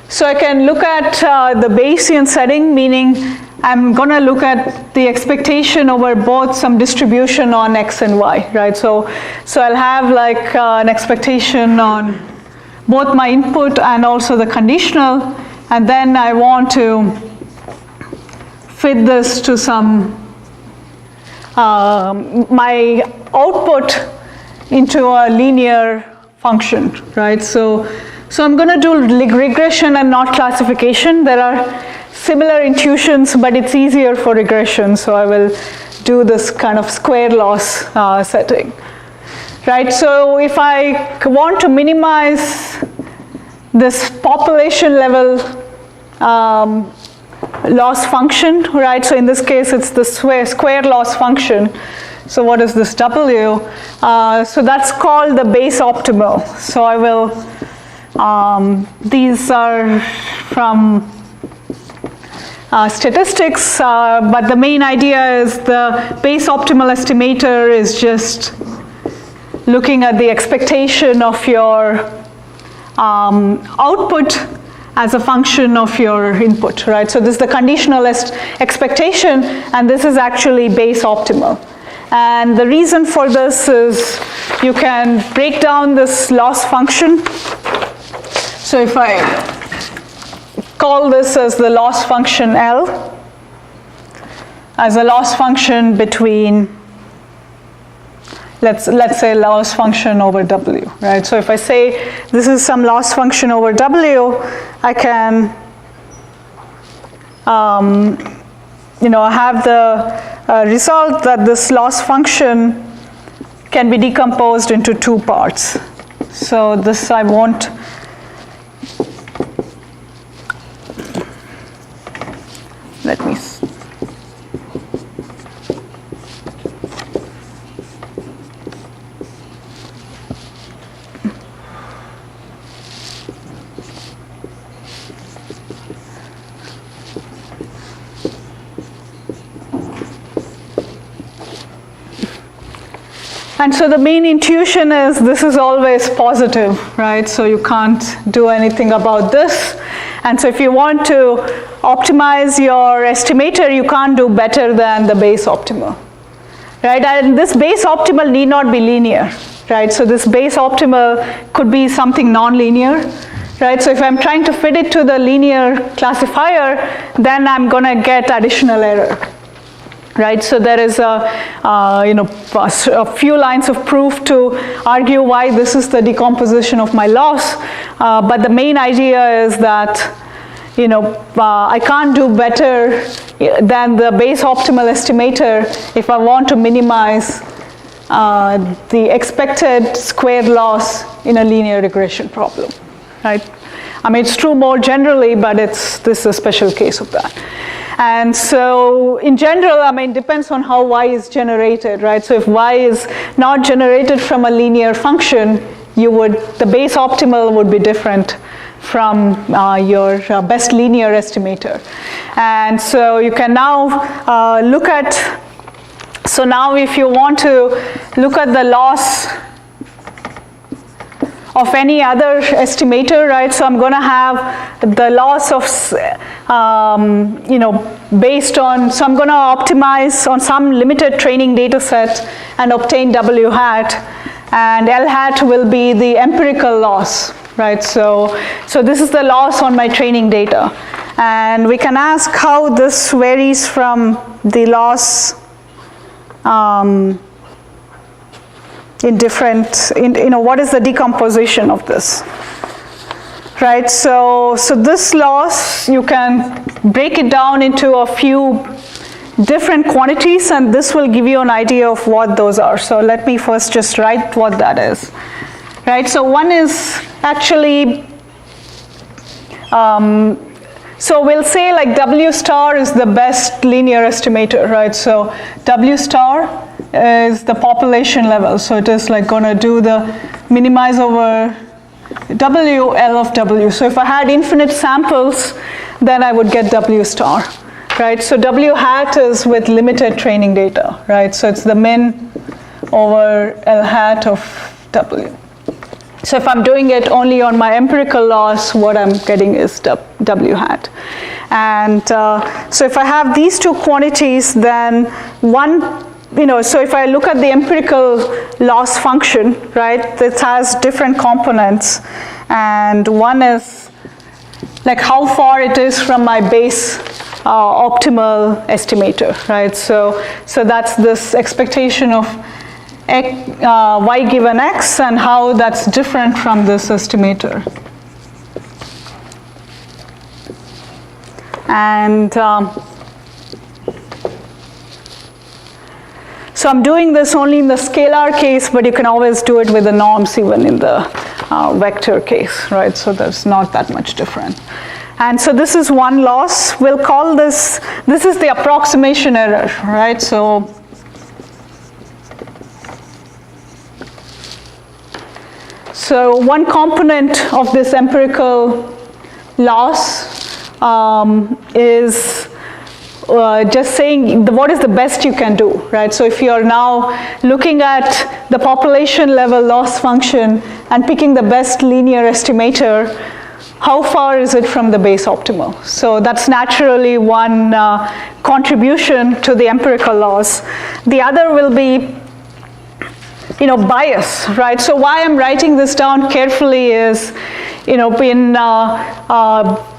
so I can look at the Bayesian setting, meaning I'm going to look at the expectation over both some distribution on x and y, right? So I'll have like an expectation on both my input and also the conditional, and then I want to fit this to some, my output into a linear function, right? So I'm going to do regression and not classification. There are similar intuitions, but it's easier for regression, so I will do this kind of square loss setting, right? So if I want to minimize this population level loss function, right? So in this case, it's the square loss function. So what is this W? So that's called the base optimal. So I will, these are from statistics, but the main idea is the base optimal estimator is just looking at the expectation of your output as a function of your input, right? So this is the conditional expectation, and this is actually base optimal. And the reason for this is you can break down this loss function. So if I call this as the loss function L, as a loss function between, let's say loss function over W, right? So if I say this is some loss function over W, I can, have the result that this loss function can be decomposed into two parts. So this I won't, let me see. And so the main intuition is this is always positive, right? So you can't do anything about this. And so if you want to optimize your estimator, you can't do better than the base optimal, right? And this base optimal need not be linear, right? So this base optimal could be something non-linear, right? So if I'm trying to fit it to the linear classifier, then I'm going to get additional error. Right, so there is a few lines of proof to argue why this is the decomposition of my loss, but the main idea is that, I can't do better than the base optimal estimator if I want to minimize the expected squared loss in a linear regression problem, right? I mean, it's true more generally, but this is a special case of that. And so in general, I mean, it depends on how y is generated, right? So if y is not generated from a linear function, the base optimal would be different from your best linear estimator. And so you can now look at, so now if you want to look at the loss of any other estimator, right? So I'm going to have the loss of, based on, so I'm going to optimize on some limited training data set and obtain W hat, and L hat will be the empirical loss, right? So this is the loss on my training data. And we can ask how this varies from the loss in different, what is the decomposition of this, right? So this loss, you can break it down into a few different quantities, and this will give you an idea of what those are. So let me first just write what that is, right? So one is actually, so we'll say like W star is the best linear estimator, right? So W star is the population level. So it is like going to do the minimize over W, L of W. So if I had infinite samples, then I would get W star, right? So W hat is with limited training data, right? So it's the min over L hat of W. So if I'm doing it only on my empirical loss, what I'm getting is W hat. And so if I have these two quantities, then so if I look at the empirical loss function, right, this has different components. And one is like how far it is from my base optimal estimator, right? So that's this expectation of y given x and how that's different from this estimator. And so I'm doing this only in the scalar case, but you can always do it with the norms even in the vector case, right? So there's not that much different. And so this is one loss. We'll call this is the approximation error, right? So one component of this empirical loss is just saying what is the best you can do, right? So if you're now looking at the population level loss function and picking the best linear estimator, how far is it from the base optimal? So that's naturally one contribution to the empirical loss. The other will be bias, right? So why I'm writing this down carefully is, in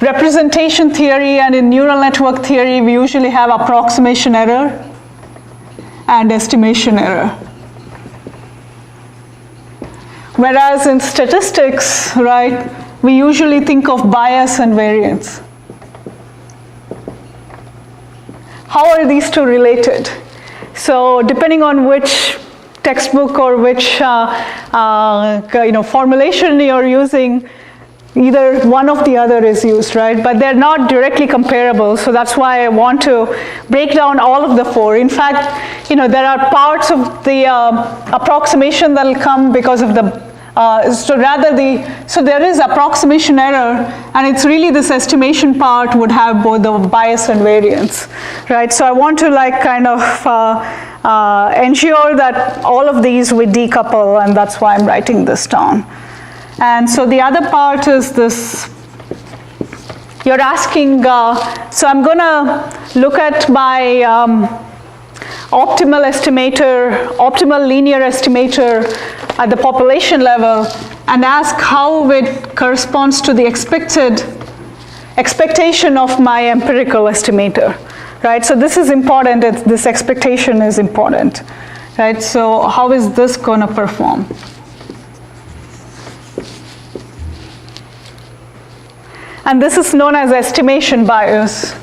representation theory and in neural network theory, we usually have approximation error and estimation error. Whereas in statistics, right, we usually think of bias and variance. How are these two related? So depending on which textbook or which formulation you're using, either one of the other is used, right? But they're not directly comparable, so that's why I want to break down all of the four. In fact, there are parts of the approximation that'll come because of the So there is approximation error, and it's really this estimation part would have both the bias and variance, right? So I want to like kind of ensure that all of these we decouple, and that's why I'm writing this down. And so the other part is this, you're asking, so I'm gonna look at my optimal linear estimator at the population level and ask how it corresponds to the expectation of my empirical estimator, right? So this is important, this expectation is important, right? So how is this gonna perform? And this is known as estimation bias.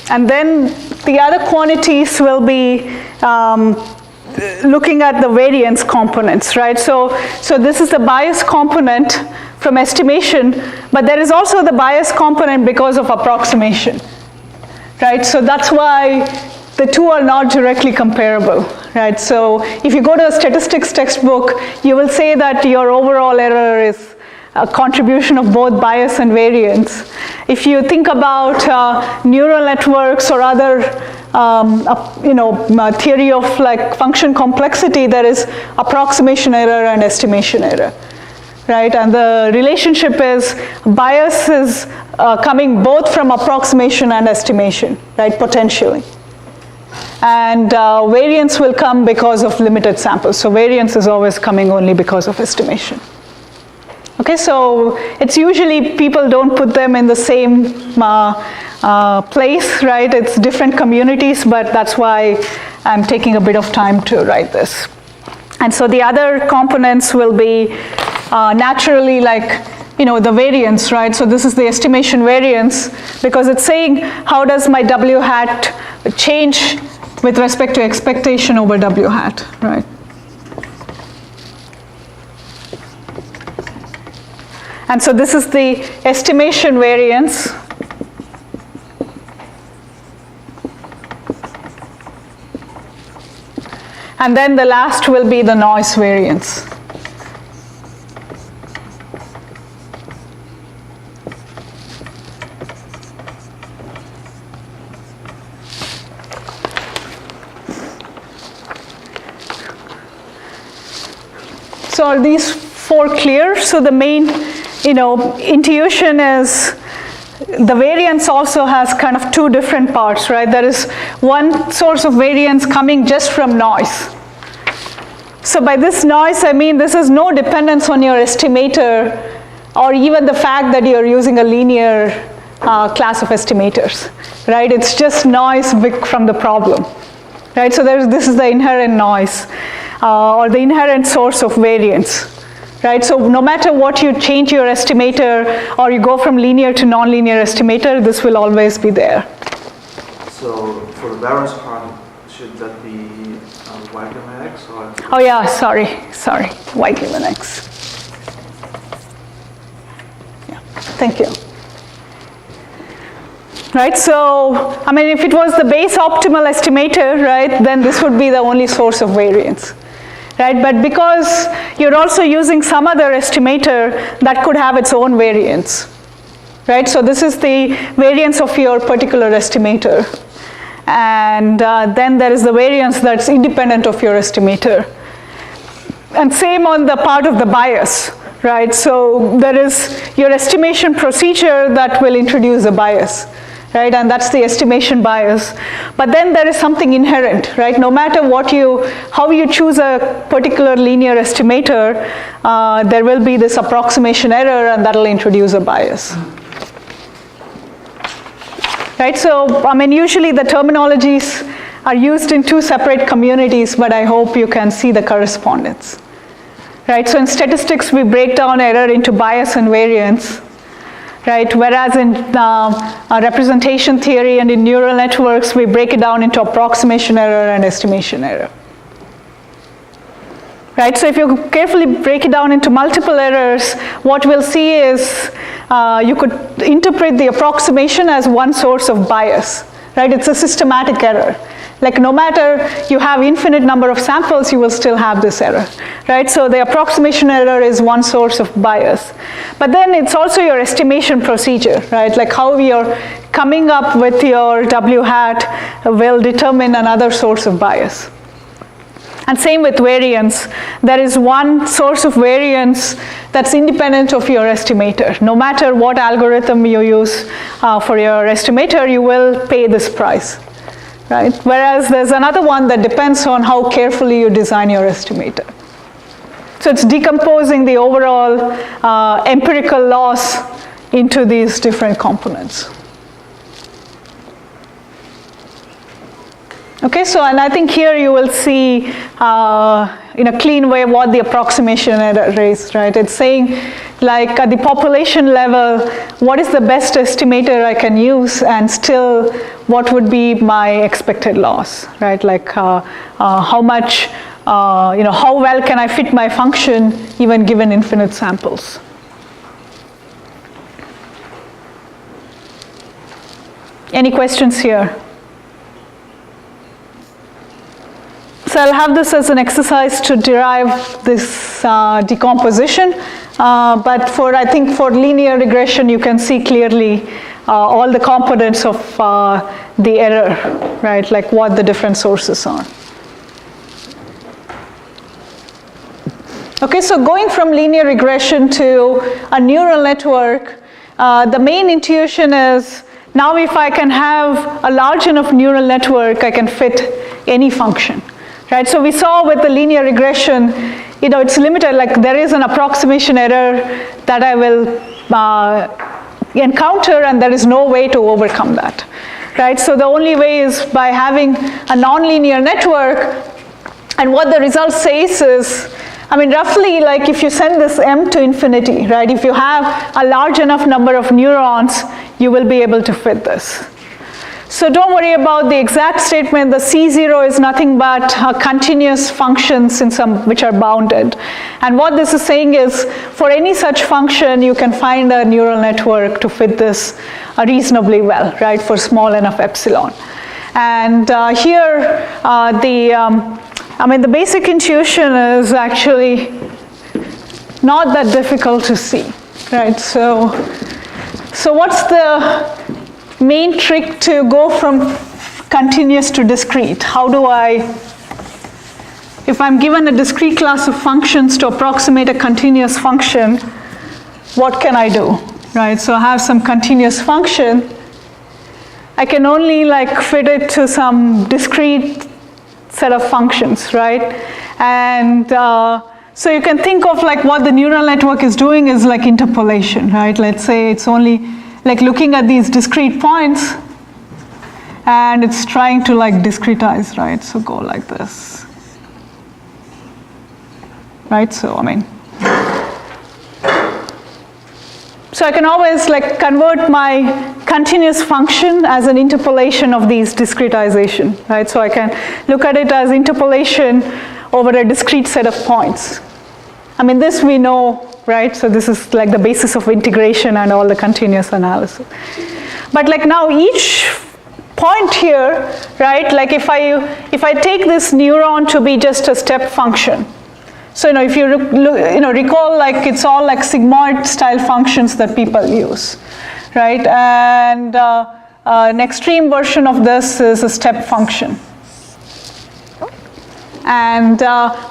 And then the other quantities will be looking at the variance components, right? So this is the bias component from estimation, but there is also the bias component because of approximation, right? So that's why the two are not directly comparable, right? So if you go to a statistics textbook, you will say that your overall error is a contribution of both bias and variance. If you think about neural networks or other theory of like function complexity, there is approximation error and estimation error, right? And the relationship is bias is coming both from approximation and estimation, right, potentially. And variance will come because of limited samples. So variance is always coming only because of estimation. Okay, so it's usually people don't put them in the same place, right? It's different communities, but that's why I'm taking a bit of time to write this. And so the other components will be naturally like, the variance, right? So this is the estimation variance because it's saying how does my W hat change with respect to expectation over W hat, right? And so this is the estimation variance. And then the last will be the noise variance. So are these four clear? So the main intuition is the variance also has kind of two different parts, right? There is one source of variance coming just from noise. So by this noise, I mean this is no dependence on your estimator or even the fact that you're using a linear class of estimators, right? It's just noise from the problem, right? So this is the inherent noise or the inherent source of variance. Right, so no matter what you change your estimator or you go from linear to nonlinear estimator, this will always be there. So for the variance part, should that be y given x or? Oh yeah, sorry, y given x. Yeah, thank you. Right, so I mean if it was the base optimal estimator, right, then this would be the only source of variance. Right, but because you're also using some other estimator that could have its own variance, right? So this is the variance of your particular estimator. And then there is the variance that's independent of your estimator. And same on the part of the bias, right? So there is your estimation procedure that will introduce a bias. Right, and that's the estimation bias. But then there is something inherent, right? No matter how you choose a particular linear estimator, there will be this approximation error and that'll introduce a bias. Right, so I mean usually the terminologies are used in two separate communities, but I hope you can see the correspondence. Right, so in statistics we break down error into bias and variance. Right, whereas in representation theory and in neural networks, we break it down into approximation error and estimation error. Right, so if you carefully break it down into multiple errors, what we'll see is you could interpret the approximation as one source of bias, right? It's a systematic error. Like no matter you have infinite number of samples, you will still have this error, right? So the approximation error is one source of bias. But then it's also your estimation procedure, right? Like how you're coming up with your W hat will determine another source of bias. And same with variance. There is one source of variance that's independent of your estimator. No matter what algorithm you use for your estimator, you will pay this price. Right? Whereas there's another one that depends on how carefully you design your estimator. So it's decomposing the overall empirical loss into these different components. Okay, so and I think here you will see in a clean way what the approximation error is, right? It's saying like at the population level, what is the best estimator I can use and still what would be my expected loss, right? Like how much, how well can I fit my function even given infinite samples? Any questions here? So I'll have this as an exercise to derive this decomposition, but I think for linear regression you can see clearly all the components of the error, right? Like what the different sources are. Okay, so going from linear regression to a neural network, the main intuition is now if I can have a large enough neural network, I can fit any function. Right, so we saw with the linear regression, it's limited, like there is an approximation error that I will encounter and there is no way to overcome that. Right, so the only way is by having a nonlinear network, and what the result says is, roughly like if you send this M to infinity, right, if you have a large enough number of neurons, you will be able to fit this. So don't worry about the exact statement. The C0 is nothing but continuous functions which are bounded. And what this is saying is, for any such function, you can find a neural network to fit this reasonably well, right, for small enough epsilon. And here, the basic intuition is actually not that difficult to see, right? So what's the main trick to go from continuous to discrete? How do if I'm given a discrete class of functions to approximate a continuous function, what can I do, right? So I have some continuous function. I can only fit it to some discrete set of functions, right? And so you can think of what the neural network is doing is like interpolation, right? Let's say it's only looking at these discrete points and it's trying to discretize, right? So go like this, right? So so I can always convert my continuous function as an interpolation of these discretization, right? So I can look at it as interpolation over a discrete set of points. This we know, right? So this is the basis of integration and all the continuous analysis. But now each point here, right? If I take this neuron to be just a step function. So if you recall, it's all sigmoid style functions that people use, right? And an extreme version of this is a step function. And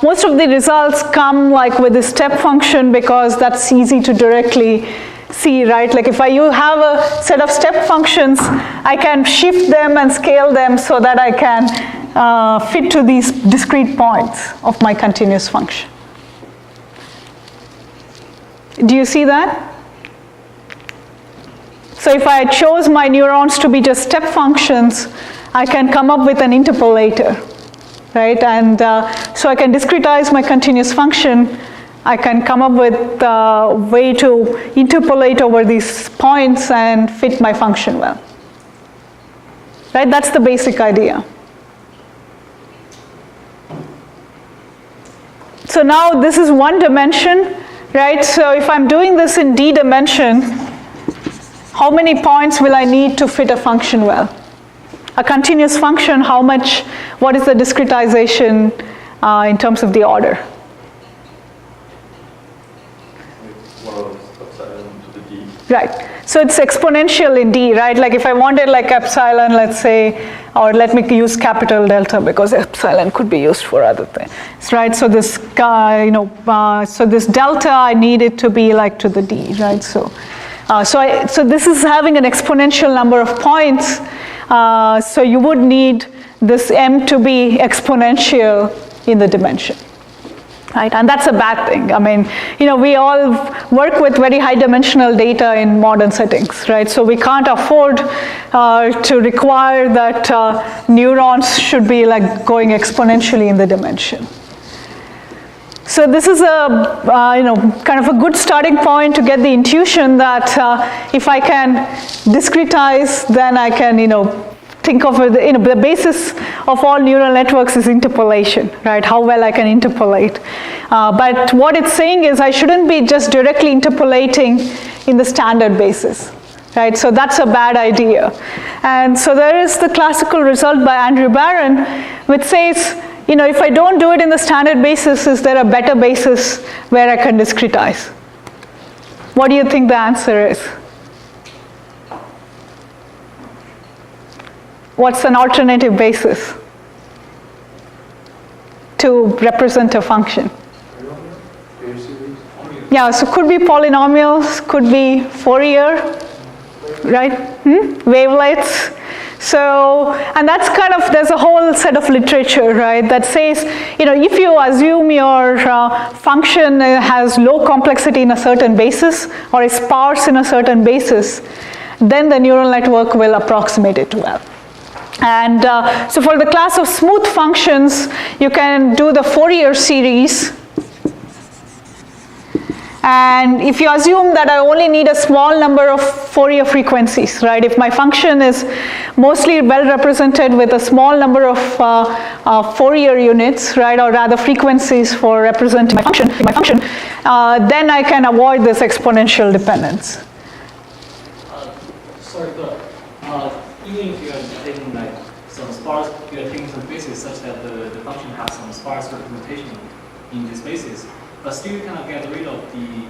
most of the results come with this step function because that's easy to directly see, right? If you have a set of step functions, I can shift them and scale them so that I can fit to these discrete points of my continuous function. Do you see that? So if I chose my neurons to be just step functions, I can come up with an interpolator. Right, and so I can discretize my continuous function. I can come up with a way to interpolate over these points and fit my function well. Right, that's the basic idea. So now this is one dimension, right? So if I'm doing this in d dimension, how many points will I need to fit a function well? a continuous function, what is the discretization in terms of the order? Right. So it's exponential in D, right? Like if I wanted like epsilon, let's say, or let me use capital delta because epsilon could be used for other things, right? So this, so this delta, I need it to be like to the D, right? So, so this is having an exponential number of points. So you would need this M to be exponential in the dimension. Right, and that's a bad thing. I mean, we all work with very high dimensional data in modern settings, right? So we can't afford to require that neurons should be like going exponentially in the dimension. So this is a, kind of a good starting point to get the intuition that if I can discretize, then I can, think of it, the basis of all neural networks is interpolation, right? How well I can interpolate. But what it's saying is I shouldn't be just directly interpolating in the standard basis, right? So that's a bad idea. And so there is the classical result by Andrew Barron, which says, if I don't do it in the standard basis, is there a better basis where I can discretize? What do you think the answer is? What's an alternative basis to represent a function? Yeah, so could be polynomials, could be Fourier, right? Wavelets. So, and that's kind of, there's a whole set of literature, right, that says, if you assume your function has low complexity in a certain basis or is sparse in a certain basis, then the neural network will approximate it well. And so for the class of smooth functions, you can do the Fourier series. And if you assume that I only need a small number of Fourier frequencies, right? If my function is mostly well represented with a small number of Fourier units, right, or rather frequencies for representing my function, then I can avoid this exponential dependence. Sorry, but even if you are taking like some sparse, you are taking some basis such that the function has some sparse representation in this basis, but still you cannot get rid of the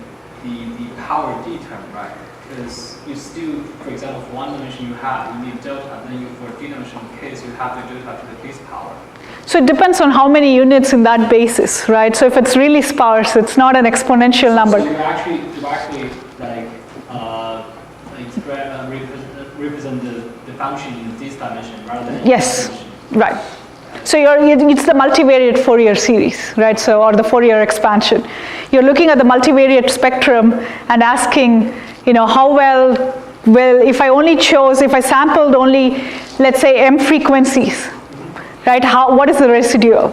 power D term, right? Because you still, for example, for one dimension you need delta, then for a d-dimensional case you have the delta to the base power. So it depends on how many units in that basis, right? So if it's really sparse, it's not an exponential number. So you actually like represent the function in this dimension rather than yes, dimension. Right. So it's the multivariate Fourier series, right? So, or the Fourier expansion. You're looking at the multivariate spectrum and asking, how well will, if I sampled only, let's say, M frequencies, right? What is the residual?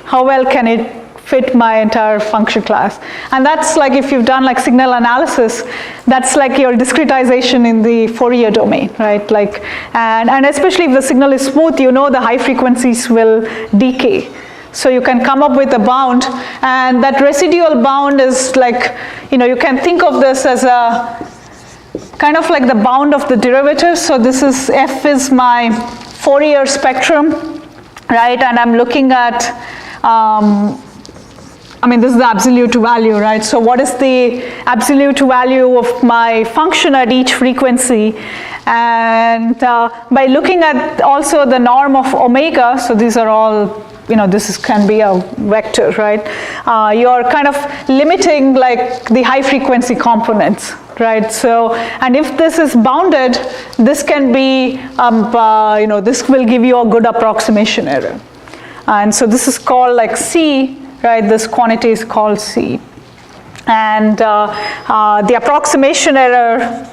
How well can it fit my entire function class? And that's like if you've done like signal analysis, that's like your discretization in the Fourier domain, right? Like, and especially if the signal is smooth, the high frequencies will decay. So you can come up with a bound, and that residual bound is like, you can think of this as a kind of like the bound of the derivative. So this is, F is my Fourier spectrum, right? And I'm looking at, this is the absolute value, right? So what is the absolute value of my function at each frequency? And by looking at also the norm of omega, so these are all, can be a vector, right? You're kind of limiting like the high frequency components, right? So, and if this is bounded, this can be, this will give you a good approximation error. And so this is called like C, right? This quantity is called C. And the approximation error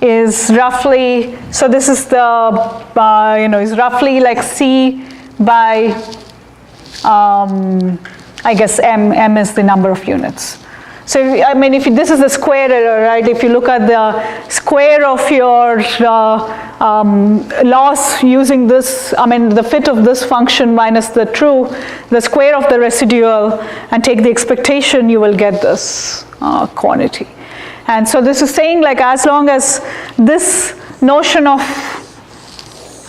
is roughly, so this is the, is roughly like C by, I guess M is the number of units. So, if this is the square error, right? If you look at the square of your loss using this, the fit of this function minus the square of the residual, and take the expectation, you will get this quantity. And so this is saying like as long as this notion of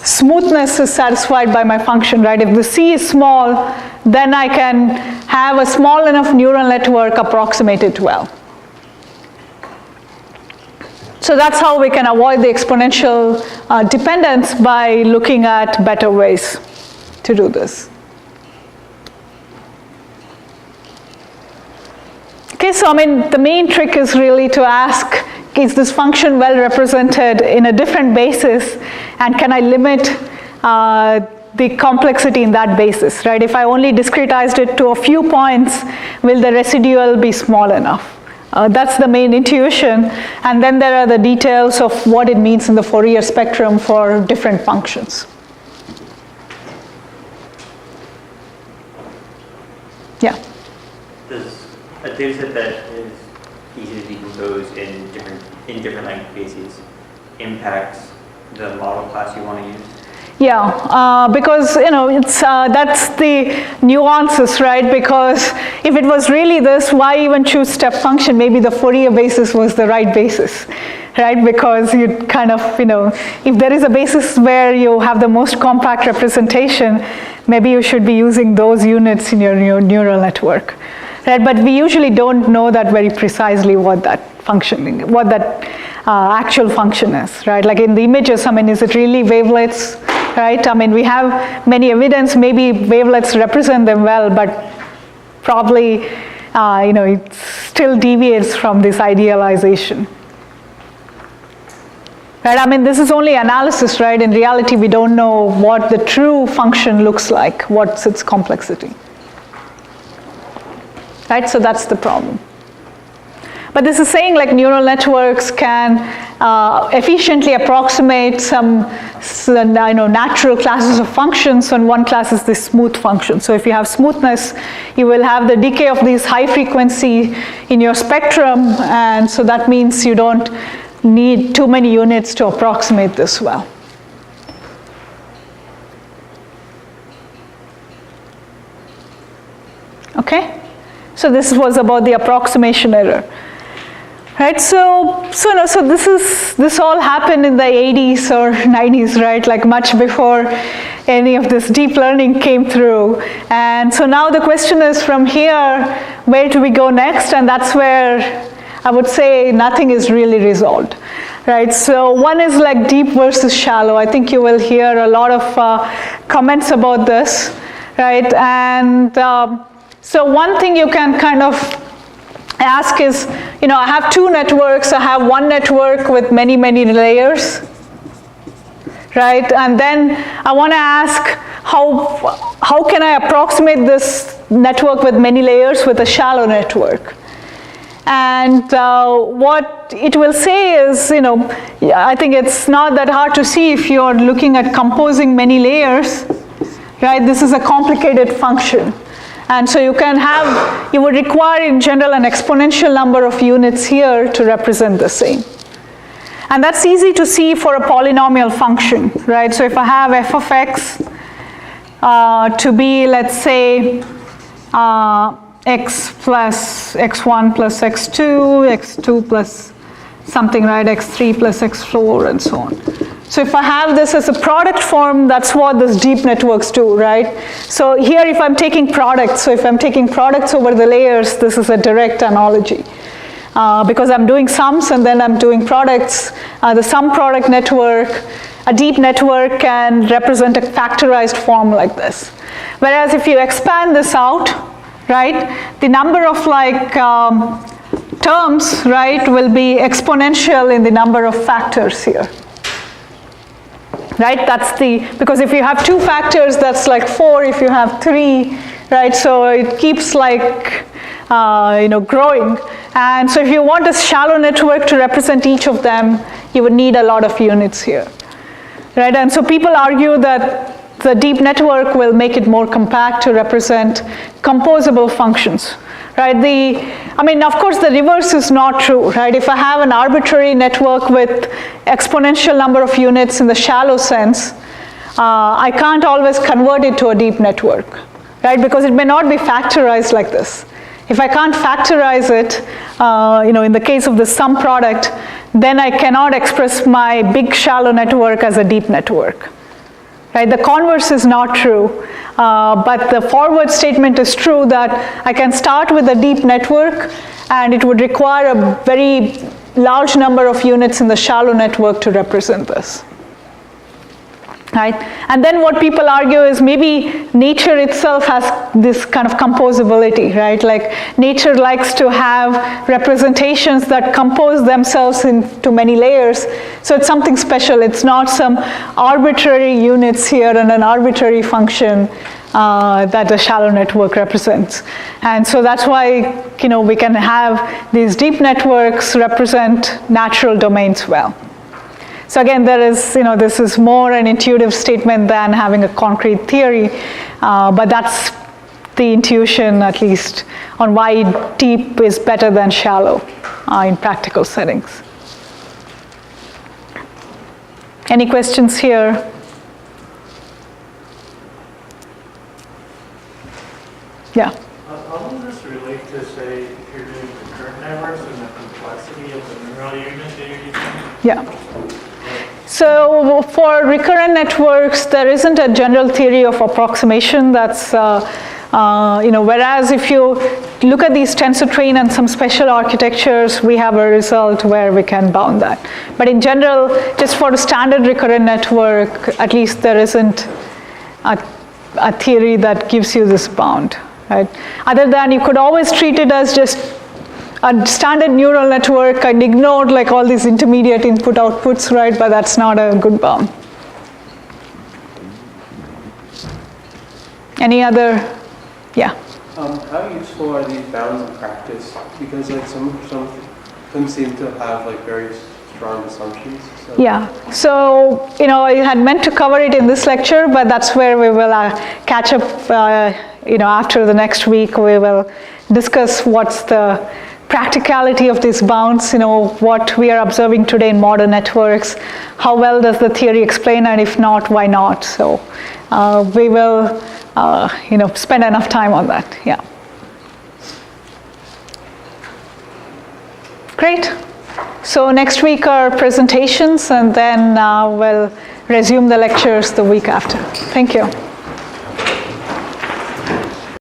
smoothness is satisfied by my function, right? If the C is small, then I can have a small enough neural network approximate it well. So that's how we can avoid the exponential dependence by looking at better ways to do this. Okay, so the main trick is really to ask, is this function well represented in a different basis, and can I limit the complexity in that basis, right? If I only discretized it to a few points, will the residual be small enough? That's the main intuition, and then there are the details of what it means in the Fourier spectrum for different functions. Yeah? Does a dataset that is easy to decompose in different length bases impact the model class you want to use? Yeah, because it's that's the nuances, right? Because if it was really this, why even choose step function? Maybe the Fourier basis was the right basis, right? Because you kind of, if there is a basis where you have the most compact representation, maybe you should be using those units in your neural network, right? But we usually don't know that very precisely what that actual function is, right? Like in the images, is it really wavelets? Right? We have many evidence, maybe wavelets represent them well, but probably, it still deviates from this idealization. Right? This is only analysis, right? In reality, we don't know what the true function looks like, what's its complexity. Right? So that's the problem. But this is saying like neural networks can efficiently approximate some natural classes of functions, and one class is the smooth function. So if you have smoothness, you will have the decay of these high frequency in your spectrum, and so that means you don't need too many units to approximate this well. Okay? So this was about the approximation error. Right, so this all happened in the 80s or 90s, right? Like much before any of this deep learning came through. And so now the question is, from here, where do we go next? And that's where I would say nothing is really resolved, right? So one is like deep versus shallow. I think you will hear a lot of comments about this, right? And so one thing you can kind of ask is, I have two networks. I have one network with many, many layers, right? And then I want to ask, how can I approximate this network with many layers with a shallow network? And what it will say is, I think it's not that hard to see if you're looking at composing many layers, right? This is a complicated function. And so you would require in general an exponential number of units here to represent the same. And that's easy to see for a polynomial function, right? So if I have f of x to be, let's say, x plus x1 plus x2, x2 plus something, right? x3 plus x4 and so on. So if I have this as a product form, that's what these deep networks do, right? So here if I'm taking products, so if I'm taking products over the layers, this is a direct analogy. Because I'm doing sums and then I'm doing products, the sum product network, a deep network can represent a factorized form like this. Whereas if you expand this out, right, the number of terms, right, will be exponential in the number of factors here. Right, because if you have two factors, that's like 4. If you have 3, right, so it keeps like, growing. And so if you want a shallow network to represent each of them, you would need a lot of units here, right? And so people argue that the deep network will make it more compact to represent composable functions, right? Of course, the reverse is not true, right? If I have an arbitrary network with exponential number of units in the shallow sense, I can't always convert it to a deep network, right? Because it may not be factorized like this. If I can't factorize it, in the case of the sum product, then I cannot express my big shallow network as a deep network, right? The converse is not true, but the forward statement is true that I can start with a deep network and it would require a very large number of units in the shallow network to represent this. Right? And then what people argue is maybe nature itself has this kind of composability, right? Like nature likes to have representations that compose themselves into many layers. So it's something special. It's not some arbitrary units here and an arbitrary function that the shallow network represents. And so that's why, we can have these deep networks represent natural domains well. So again, there is, this is more an intuitive statement than having a concrete theory, but that's the intuition, at least, on why deep is better than shallow in practical settings. Any questions here? Yeah. How does this relate to, say, if you're doing recurrent networks and the complexity of the neural unit that you're using? Yeah. So for recurrent networks, there isn't a general theory of approximation that's, whereas if you look at these tensor train and some special architectures, we have a result where we can bound that. But in general, just for a standard recurrent network, at least there isn't a theory that gives you this bound, right? Other than you could always treat it as just a standard neural network and ignored like all these intermediate input outputs, right? But that's not a good bound. Any other? Yeah. How useful are these bounds in practice? Because like some of them seem to have like very strong assumptions. So. Yeah. So I had meant to cover it in this lecture, but that's where we will catch up. After the next week, we will discuss what's the practicality of these bounds, what we are observing today in modern networks, how well does the theory explain, and if not, why not? So we will, spend enough time on that, yeah. Great. So next week are presentations, and then we'll resume the lectures the week after. Thank you.